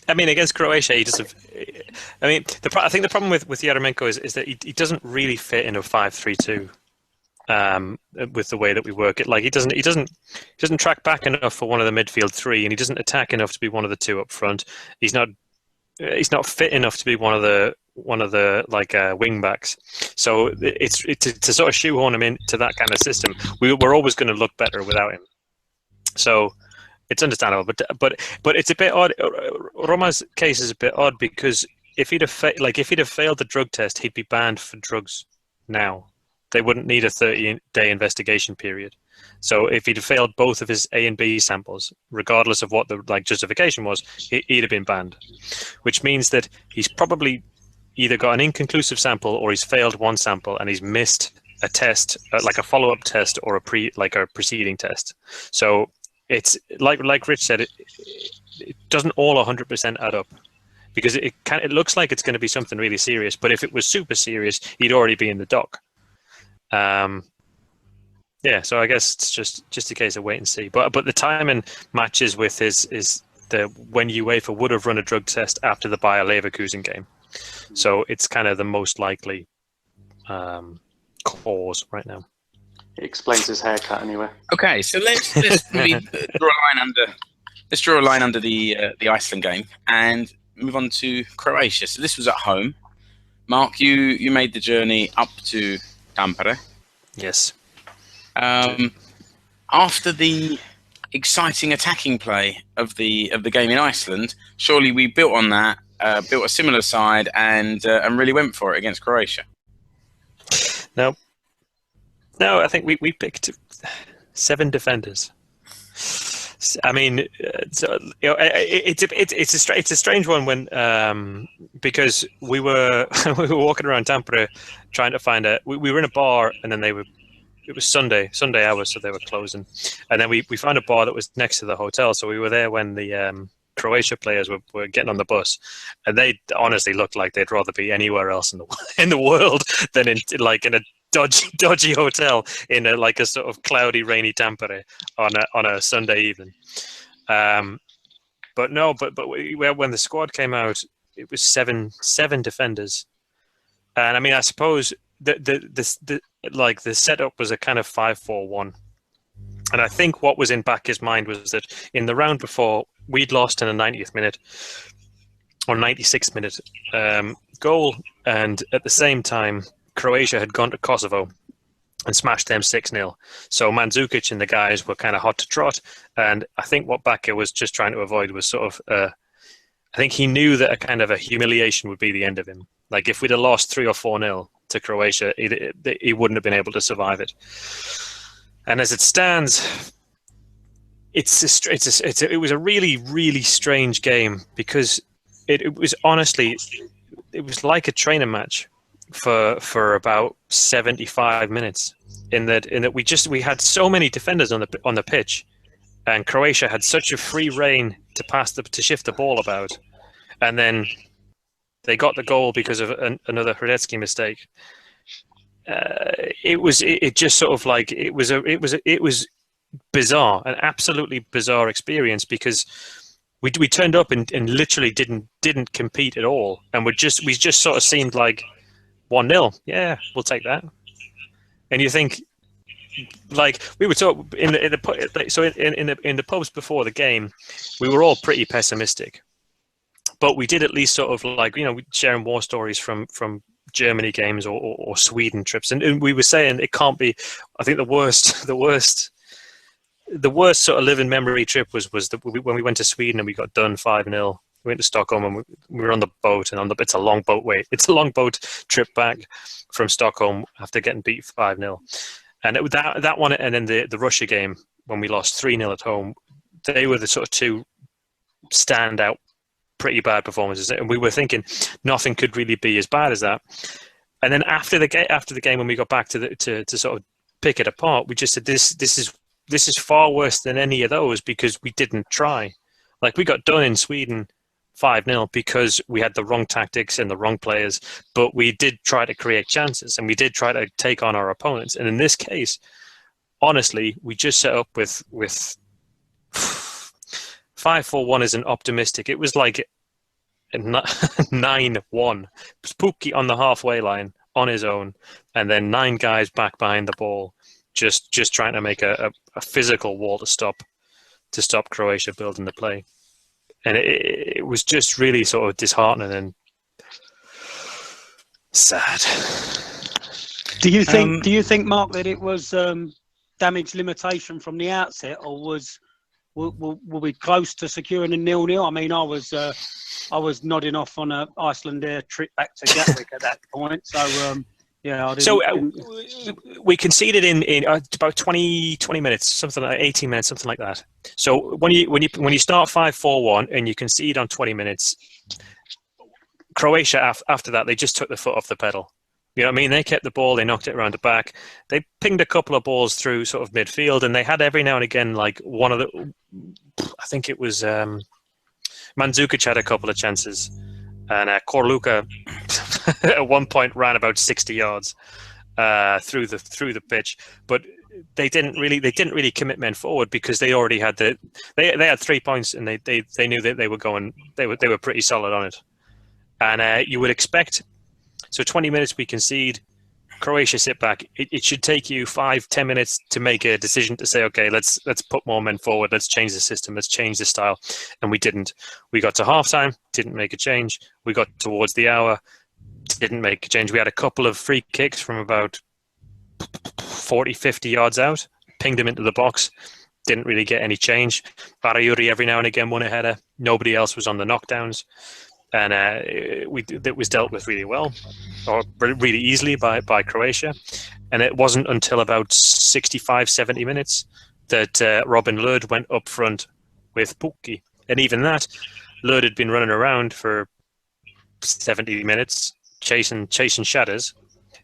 I mean, against Croatia, he doesn't. I mean, I think the problem with Eremenko is that he doesn't really fit in a 5-3-2. With the way that we work it, like he doesn't track back enough for one of the midfield three, and he doesn't attack enough to be one of the two up front. He's not fit enough to be one of the wing backs. So it's to sort of shoehorn him into that kind of system. We're always going to look better without him. So it's understandable, but it's a bit odd. Roma's case is a bit odd because if he'd have failed the drug test, he'd be banned for drugs now. They wouldn't need a 30-day investigation period. So if he'd failed both of his A and B samples, regardless of what the justification was, he'd have been banned. Which means that he's probably either got an inconclusive sample or he's failed one sample and he's missed a test, like a follow-up test or a preceding test. So it's like Rich said, it doesn't all 100% add up. Because it looks like it's going to be something really serious, but if it was super serious, he'd already be in the dock. So I guess it's just a case of wait and see. But the timing matches with when UEFA would have run a drug test after the Bayer Leverkusen game. So it's kind of the most likely cause right now. It explains his haircut anyway. Okay, so let's maybe draw a line under the Iceland game and move on to Croatia. So this was at home. Mark, you made the journey up to Tampere. Yes. After the exciting attacking play of the game in Iceland, surely we built on that, built a similar side, and really went for it against Croatia. No, I think we picked 7 defenders. I mean, it's a strange one when because we were walking around Tampere trying to find we were in a bar, and then it was Sunday hours, so they were closing, and then we found a bar that was next to the hotel, so we were there when the Croatia players were getting on the bus, and they honestly looked like they'd rather be anywhere else in the world than in a dodgy hotel in a sort of cloudy, rainy Tampere on a Sunday evening. But when the squad came out, it was seven defenders, and I mean, I suppose the setup was a kind of 5-4-1, and I think what was in back his mind was that in the round before we'd lost in the 90th minute or 96th minute goal, and at the same time Croatia had gone to Kosovo and smashed them 6-0. So Mandzukic and the guys were kind of hot to trot, and I think what Bakker was just trying to avoid was sort of I think he knew that a kind of a humiliation would be the end of him. Like if we'd have lost 3 or 4-0 to Croatia, he wouldn't have been able to survive it. And as it stands, it was a really, really strange game because it was honestly, it was like a training match. for about 75 minutes. In that we had so many defenders on the pitch, and Croatia had such a free reign to shift the ball about, and then they got the goal because of another Hradecki mistake. It just sort of like it was bizarre, an absolutely bizarre experience, because we turned up and literally didn't compete at all, and we just sort of seemed like 1-0. Yeah, we'll take that. And you think, like, we were talking in the pubs before the game, we were all pretty pessimistic, but we did at least sort of like, sharing war stories from Germany games or Sweden trips, and we were saying it can't be. I think the worst sort of living memory trip was when we went to Sweden and we got done 5-0. We went to Stockholm and we were on the boat, and it's a long boat It's a long boat trip back from Stockholm after getting beat 5-0. And that one, and then the Russia game when we lost 3-0 at home, they were the sort of two standout, pretty bad performances. And we were thinking nothing could really be as bad as that. And then after the game, when we got back to sort of pick it apart, we just said this is far worse than any of those, because we didn't try. Like, we got done in Sweden 5-0 because we had the wrong tactics and the wrong players, but we did try to create chances and we did try to take on our opponents. And in this case, honestly, we just set up with 5-4-1 isn't optimistic. It was like 9-1. Pukki on the halfway line on his own, and then 9 guys back behind the ball, just trying to make a physical wall to stop Croatia building the play. And it was just really sort of disheartening and sad. Do you think, Mark, that it was damage limitation from the outset, or were we close to securing a 0-0? I mean, I was nodding off on a Iceland Air trip back to Gatwick at that point. So yeah, we conceded in about 20 minutes, something like 18 minutes, something like that. So when you start 5-4-1 and you concede on 20 minutes, Croatia after that, they just took the foot off the pedal. You know what I mean? They kept the ball, they knocked it around the back, they pinged a couple of balls through sort of midfield, and they had every now and again, like one of the, I think it was Mandzukic had a couple of chances, and Korluka at one point ran about 60 yards through the pitch, but they didn't really commit men forward, because they already had they had 3 points, and they knew that they were pretty solid on it. And you would expect, so 20 minutes we concede, Croatia sit back. It should take you 5-10 minutes to make a decision to say, okay, let's put more men forward, let's change the system, let's change the style. And we didn't. We got to halftime, didn't make a change. We got towards the hour, didn't make a change. We had a couple of free kicks from about 40-50 yards out, pinged them into the box, didn't really get any change. Barayuri every now and again won a header. Nobody else was on the knockdowns. And it was dealt with really well, or really easily by Croatia. And it wasn't until about 65-70 minutes that Robin Lod went up front with Pukki. And even that, Lod had been running around for 70 minutes chasing shadows,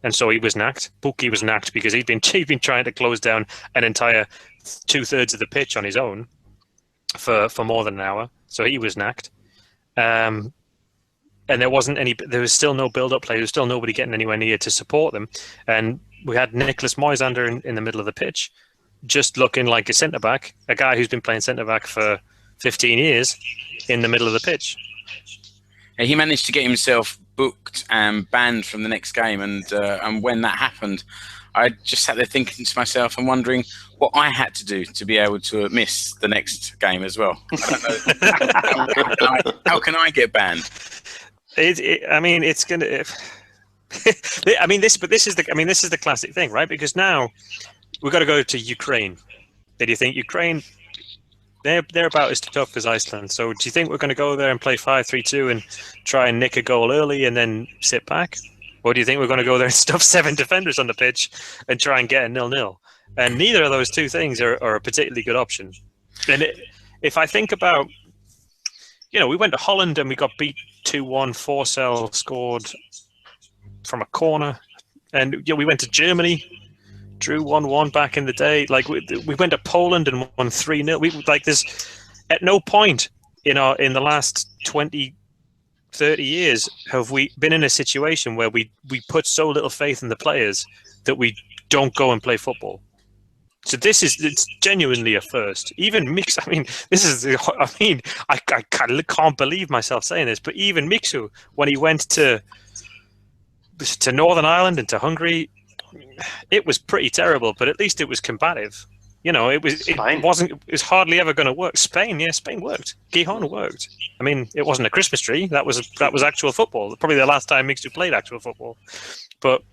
and so he was knacked. Pukki was knacked because he'd been trying to close down an entire 2/3 of the pitch on his own for more than an hour, so he was knacked. And there was still no build-up play. There was still nobody getting anywhere near to support them. And we had Nicholas Moisander in the middle of the pitch, just looking like a centre-back, a guy who's been playing centre-back for 15 years in the middle of the pitch. And he managed to get himself booked and banned from the next game. And when that happened, I just sat there thinking to myself and wondering what I had to do to be able to miss the next game as well. I don't know. How can I get banned? I mean, it's gonna. I mean, this is the classic thing, right? Because now we've got to go to Ukraine. Do you think Ukraine? They're about as tough as Iceland. So do you think we're going to go there and play 5-3-2 and try and nick a goal early and then sit back? Or do you think we're going to go there and stuff 7 defenders on the pitch and try and get a 0-0? And neither of those two things are a particularly good option. And if I think about, we went to Holland and we got beat 2-1. Forsell scored from a corner. And we went to Germany, drew 1-1 back in the day. Like we went to Poland and won 3-0. We like this. At no point in the last 20, 30 years have we been in a situation where we put so little faith in the players that we don't go and play football. So it's genuinely a first. Even Mix, I can't believe myself saying this, but even Mixu, when he went to Northern Ireland and to Hungary, it was pretty terrible, but at least it was combative. It was hardly ever going to work. Spain worked. Gijon worked. I mean, it wasn't a Christmas tree. That was actual football. Probably the last time Mixu played actual football. But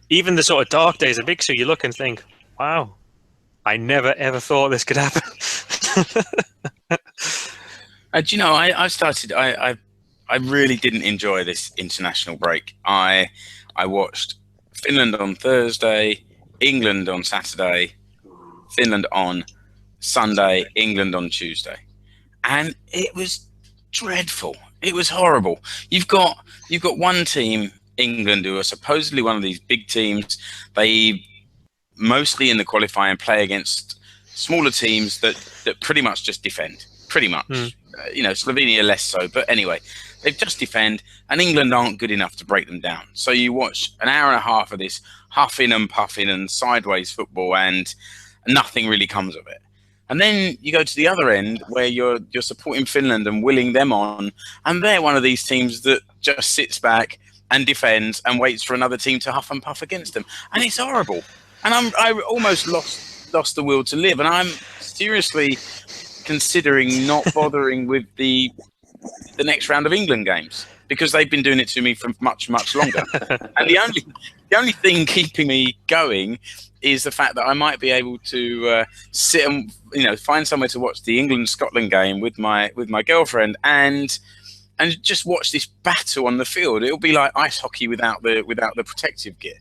even the sort of dark days of Mixu, you look and think, wow, I never ever thought this could happen. Do you know, I really didn't enjoy this international break. I watched Finland on Thursday, England on Saturday, Finland on Sunday, England on Tuesday, and it was dreadful. It was horrible. You've got one team, England, who are supposedly one of these big teams. They mostly in the qualifying play against smaller teams that pretty much just defend. Pretty much, Slovenia less so, but anyway, they just defend, and England aren't good enough to break them down. So you watch an hour and a half of this huffing and puffing and sideways football, and nothing really comes of it. And then you go to the other end where you're supporting Finland and willing them on, and they're one of these teams that just sits back and defends and waits for another team to huff and puff against them, and it's horrible. And I almost lost the will to live, and I'm seriously considering not bothering with the next round of England games, because they've been doing it to me for much, much longer. And the only thing keeping me going is the fact that I might be able to sit and find somewhere to watch the England-Scotland game with my girlfriend and just watch this battle on the field. It'll be like ice hockey without the protective gear,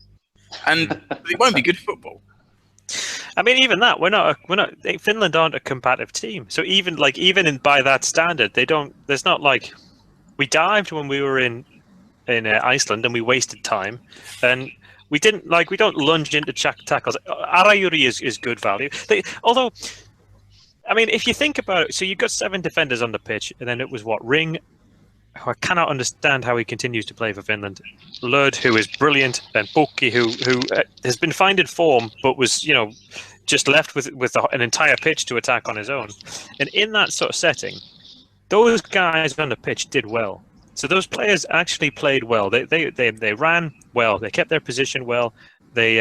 and it won't be good football. I mean, even that, we're not. Finland aren't a combative team. So even by that standard, they don't. There's not like we dived when we were in Iceland and we wasted time, and we didn't we don't lunge into tackles. Arayuri is good value. Although, I mean, if you think about it, so you've got 7 defenders on the pitch, and then it was Ring, who I cannot understand how he continues to play for Finland. Lurd, who is brilliant, and Pukki, who has been finding form, but was just left with an entire pitch to attack on his own. And in that sort of setting, those guys on the pitch did well. So those players actually played well. They ran well. They kept their position well. They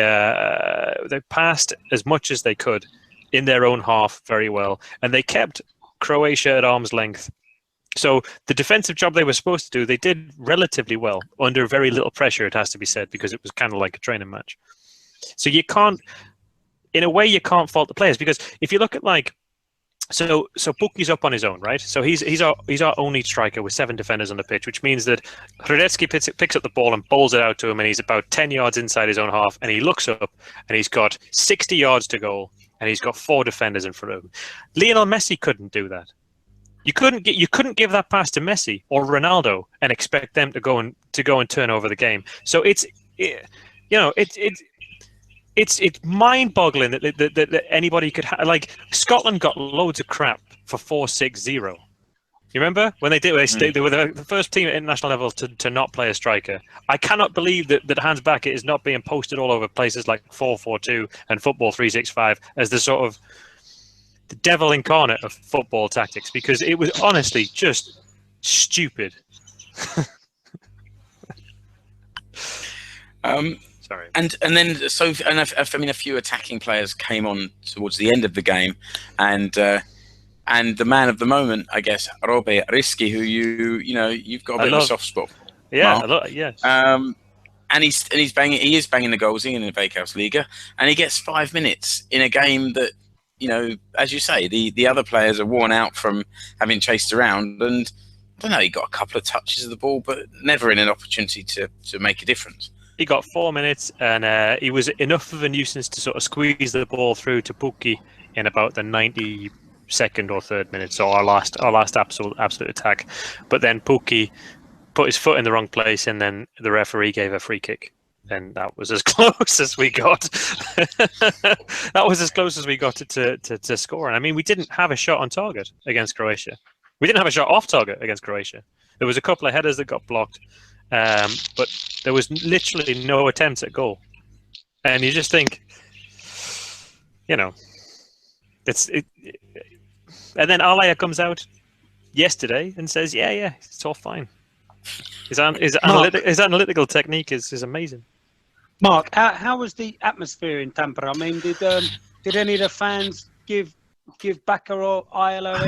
passed as much as they could in their own half very well, and they kept Croatia at arm's length. So the defensive job they were supposed to do, they did relatively well under very little pressure, it has to be said, because it was kind of like a training match. So you can't fault the players, because if you look at so Pukki's up on his own, right? So he's our only striker with 7 defenders on the pitch, which means that Hradecki picks up the ball and bowls it out to him, and he's about 10 yards inside his own half, and he looks up and he's got 60 yards to goal, and he's got 4 defenders in front of him. Lionel Messi couldn't do that. You couldn't give that pass to Messi or Ronaldo and expect them to go and turn over the game. So it's mind-boggling that anybody could Scotland got loads of crap for 4-6-0. You remember when they did? They were the first team at international level to not play a striker. I cannot believe that Hans Backett is not being posted all over places like 4-4-2 and Football 365 as the sort of the devil incarnate of football tactics, because it was honestly just stupid. Sorry. And then a few attacking players came on towards the end of the game, and the man of the moment, I guess, Robe Riski, who you've got a bit of a soft spot for. Yeah, yes. And he's banging. He is banging the goals in the Veikkausliiga, and he gets 5 minutes in a game that, as you say, the other players are worn out from having chased around, and I don't know, he got a couple of touches of the ball, but never in an opportunity to make a difference. He got 4 minutes, and he was enough of a nuisance to sort of squeeze the ball through to Pukki in about the 92nd or 3rd minute, so our last absolute attack. But then Pukki put his foot in the wrong place, and then the referee gave a free kick. And that was as close as we got. That was as close as we got to scoring. I mean, we didn't have a shot on target against Croatia. We didn't have a shot off target against Croatia. There was a couple of headers that got blocked, but there was literally no attempts at goal. And you just think, you know, and then Alaya comes out yesterday and says, yeah, it's all fine. His analytical technique is amazing. Mark, how was the atmosphere in Tampere? I mean, did any of the fans give Baka or Ayala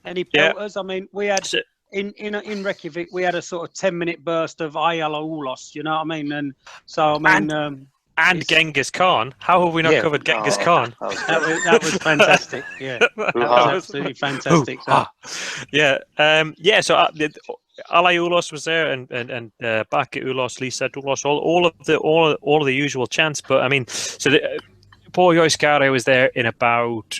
any pelters? I mean, we had in Reykjavik we had a sort of 10-minute burst of Ayala Ulos. You know what I mean? And so I mean. And Genghis Khan. How have we not covered Genghis Khan? That was fantastic. Yeah, that was absolutely fantastic. So. So Alay Ulos was there, and Baka Ulos, Lisa Ulos, all of the usual chants. But I mean, so Pohjois-Kare was there in about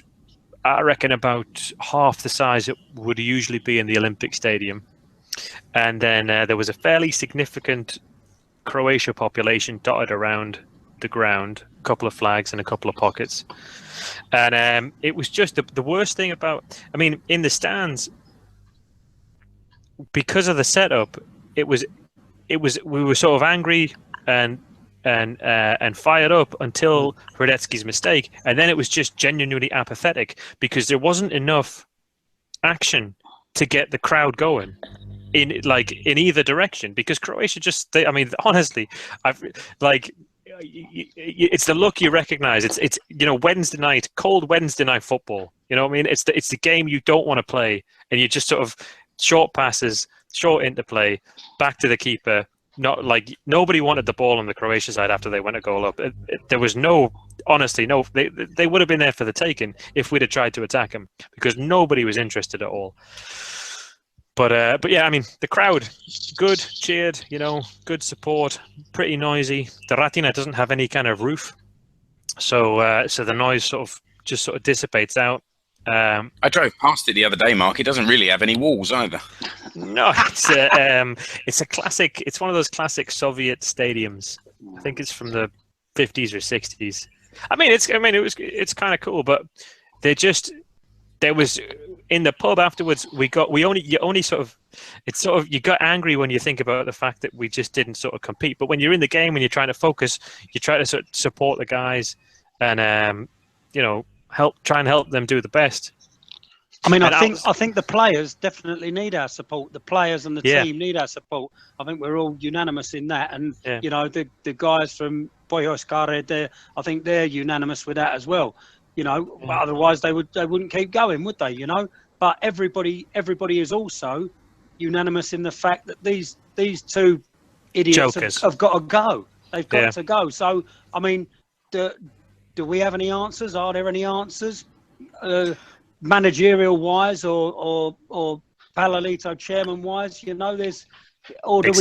half the size it would usually be in the Olympic Stadium, and then there was a fairly significant Croatia population dotted around the ground, a couple of flags and a couple of pockets, and it was just the worst thing about. I mean, in the stands, because of the setup, it was we were sort of angry and fired up until Hradecki's mistake, and then it was just genuinely apathetic because there wasn't enough action to get the crowd going in either direction, because Croatia honestly, it's the look you recognize. It's Wednesday night, cold Wednesday night football. You know what I mean? It's the game you don't want to play, and you just sort of short passes, short interplay, back to the keeper. Not like nobody wanted the ball on the Croatia side after they went a goal up. There was honestly, they would have been there for the taking if we'd have tried to attack them, because nobody was interested at all. But yeah, I mean, the crowd, good, cheered, good support, pretty noisy. The Ratina doesn't have any kind of roof, so the noise sort of dissipates out. I drove past it the other day, Mark. It doesn't really have any walls either. No, it's a classic. It's one of those classic Soviet stadiums. I think it's from the 50s or 60s. It's kind of cool, but there was in the pub afterwards. You got angry when you think about the fact that we just didn't sort of compete. But when you're in the game, when you're trying to focus, you try to sort of support the guys and try and help them do the best. I mean, I think the players definitely need our support. The players and the team need our support. I think we're all unanimous in that. And the guys from Pohjois-Kare, I think they're unanimous with that as well. Otherwise they wouldn't keep going, would they? But everybody is also unanimous in the fact that these two idiots have got to go. They've got to go. So I mean, do we have any answers? Are there any answers, managerial wise or Palalito chairman wise? Or do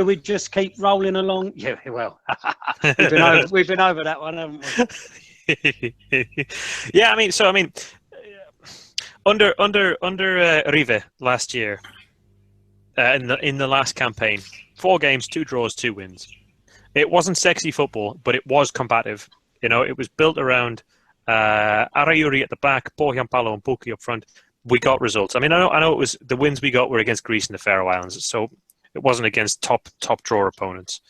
we just keep rolling along? Yeah, well, we've been over that one, haven't we? Yeah, under Rive last year, in the last campaign, 4 games, 2 draws, 2 wins. It wasn't sexy football, but it was combative. It was built around Arayuri at the back, Pohjanpalo and Puki up front. We got results. I know it was the wins we got were against Greece and the Faroe Islands, so it wasn't against top draw opponents.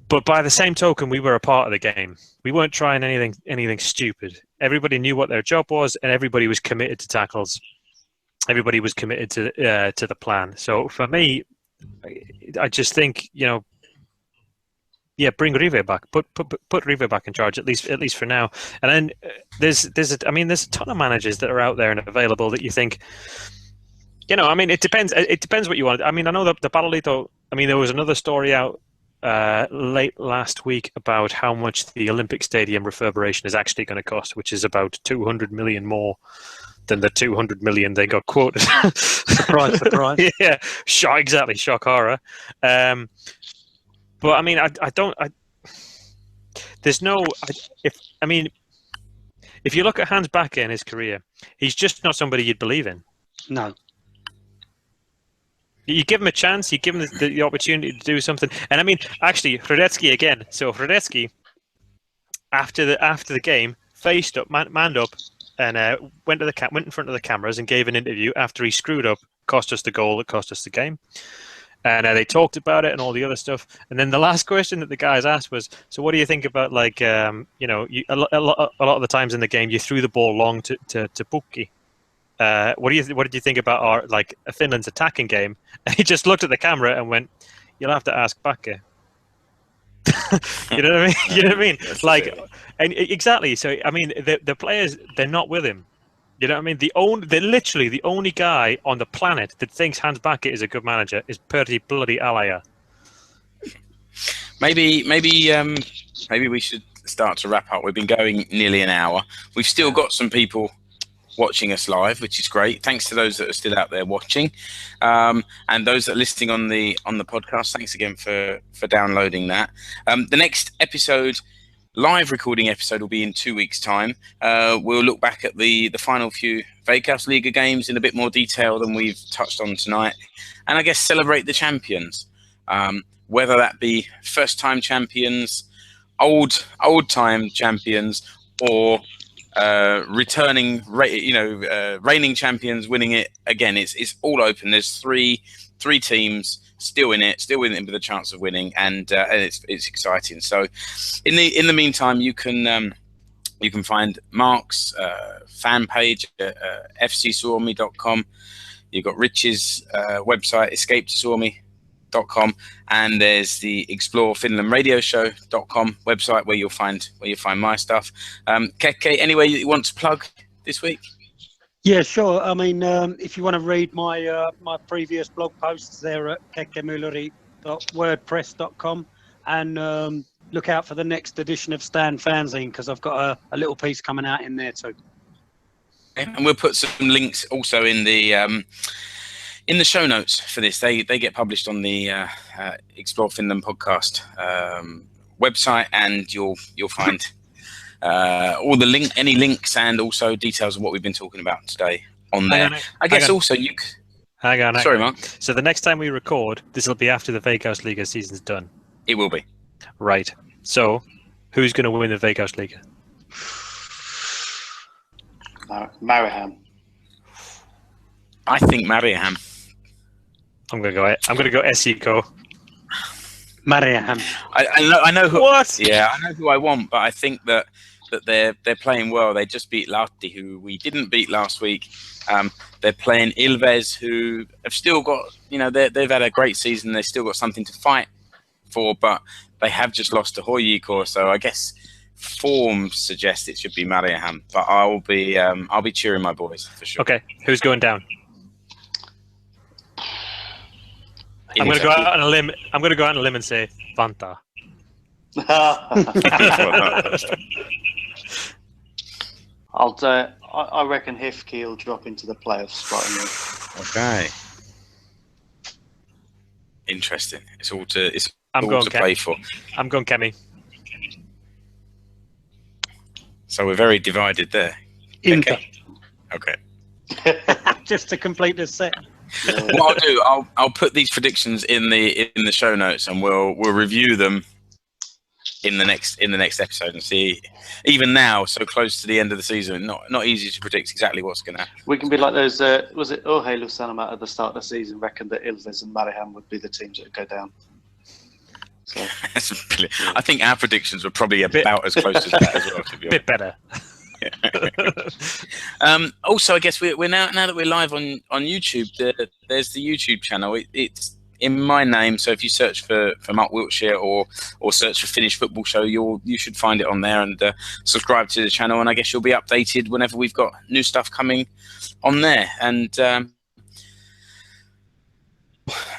But by the same token, we were a part of the game. We weren't trying anything stupid. Everybody knew what their job was, and everybody was committed to tackles. Everybody was committed to the plan. So for me, I just think bring Rive back. Put Rive back in charge at least for now. And then there's a ton of managers that are out there and available that you think, it depends. It depends what you want. I know the Palalito. There was another story out late last week about how much the Olympic Stadium refurbishment is actually going to cost, which is about 200 million more than the 200 million they got quoted. Surprise. Yeah, shock horror. But if you look at Hans Backe in his career, he's just not somebody you'd believe in. No. You give him a chance. You give him the opportunity to do something. And I mean, actually, Hradecki again. So Hradecki, after the game, faced up, manned up, and went in front of the cameras and gave an interview after he screwed up, cost us the goal that cost us the game. And they talked about it and all the other stuff. And then the last question that the guys asked was, "So what do you think about a lot of the times in the game you threw the ball long to Pukki? What did you think about our Finland's attacking game?" And he just looked at the camera and went, "You'll have to ask Bakke." You know what I mean? You know what I mean? And exactly. So I mean, the players, they're not with him. You know what I mean? They're literally the only guy on the planet that thinks Hans Bakke is a good manager is Pertti bloody Alaja. Maybe we should start to wrap up. We've been going nearly an hour. We've still got some people watching us live, which is great. Thanks to those that are still out there watching, and those that are listening on the podcast. Thanks again for downloading that. The next episode, live recording episode, will be in 2 weeks' time. We'll look back at the final few Veikkausliiga games in a bit more detail than we've touched on tonight, and I guess celebrate the champions, whether that be first-time champions, old-time champions, or returning, reigning champions winning it again. It's all open. There's three teams still in it with a chance of winning, and it's exciting. So in the meantime, you can find Mark's fan page at fcsuomi.com. You've got Rich's website, escapetosuomi.com, and there's the Explore Finland Radio Show.com website where you'll find my stuff. Keke, anyway you want to plug this week? Yeah, sure. I mean, if you want to read my my previous blog posts, they're at kekemulleri.wordpress.com, and look out for the next edition of Stan Fanzine, because I've got a little piece coming out in there too. And we'll put some links also in the show notes for this. They get published on the Explore Finland podcast website, and you'll find all the any links and also details of what we've been talking about today on there. I guess also you. Hang on. Sorry, Mark. So the next time we record, this will be after the Veikkausliiga season's done. It will be. Right. So, who's going to win the Veikkausliiga? Mariehamn. I think Mariehamn. I'm going to go SECO. Mariehamn. I know who. What? Yeah, I know who I want, but I think that they're playing well. They just beat Lahti, who we didn't beat last week. They're playing Ilves, who have still got, they've had a great season. They've still got something to fight for, but they have just lost to Hoijiko. So I guess form suggests it should be Mariehamn, but I'll be cheering my boys for sure. Okay, who's going down? I'm going to go out on a limb. I'm going to go out on a limb and say Vantaa. I reckon Hifki will drop into the playoffs spot. Okay. Interesting. It's all to play for. I'm going Kemi. So we're very divided there. Inter. Okay. Just to complete this set. What I'll do, I'll put these predictions in the show notes, and we'll review them in the next episode and see. Even now, so close to the end of the season, not easy to predict exactly what's going to happen. We can be like those. Was it Urheilu Sanomat at the start of the season reckoned that Ilves and Mariehamn would be the teams that would go down? So. I think our predictions were probably about as close as that as well. To be honest. Bit better. Also, I guess we're now that we're live on YouTube, there's the YouTube channel. It's in my name, so if you search for Mark Wiltshire or search for Finnish Football Show, you should find it on there, and subscribe to the channel, and I guess you'll be updated whenever we've got new stuff coming on there. And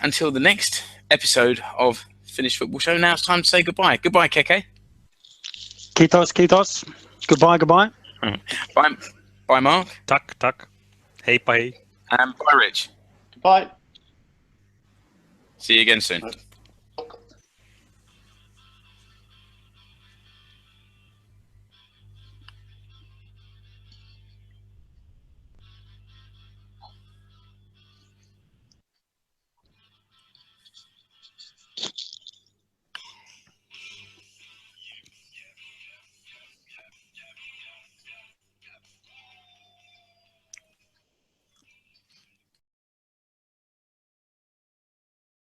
until the next episode of Finnish Football Show, now it's time to say goodbye. Goodbye, Keke. Kiitos. Goodbye. Bye, Mark. Tack. Heippa hei. And bye, Rich. Bye. See you again soon.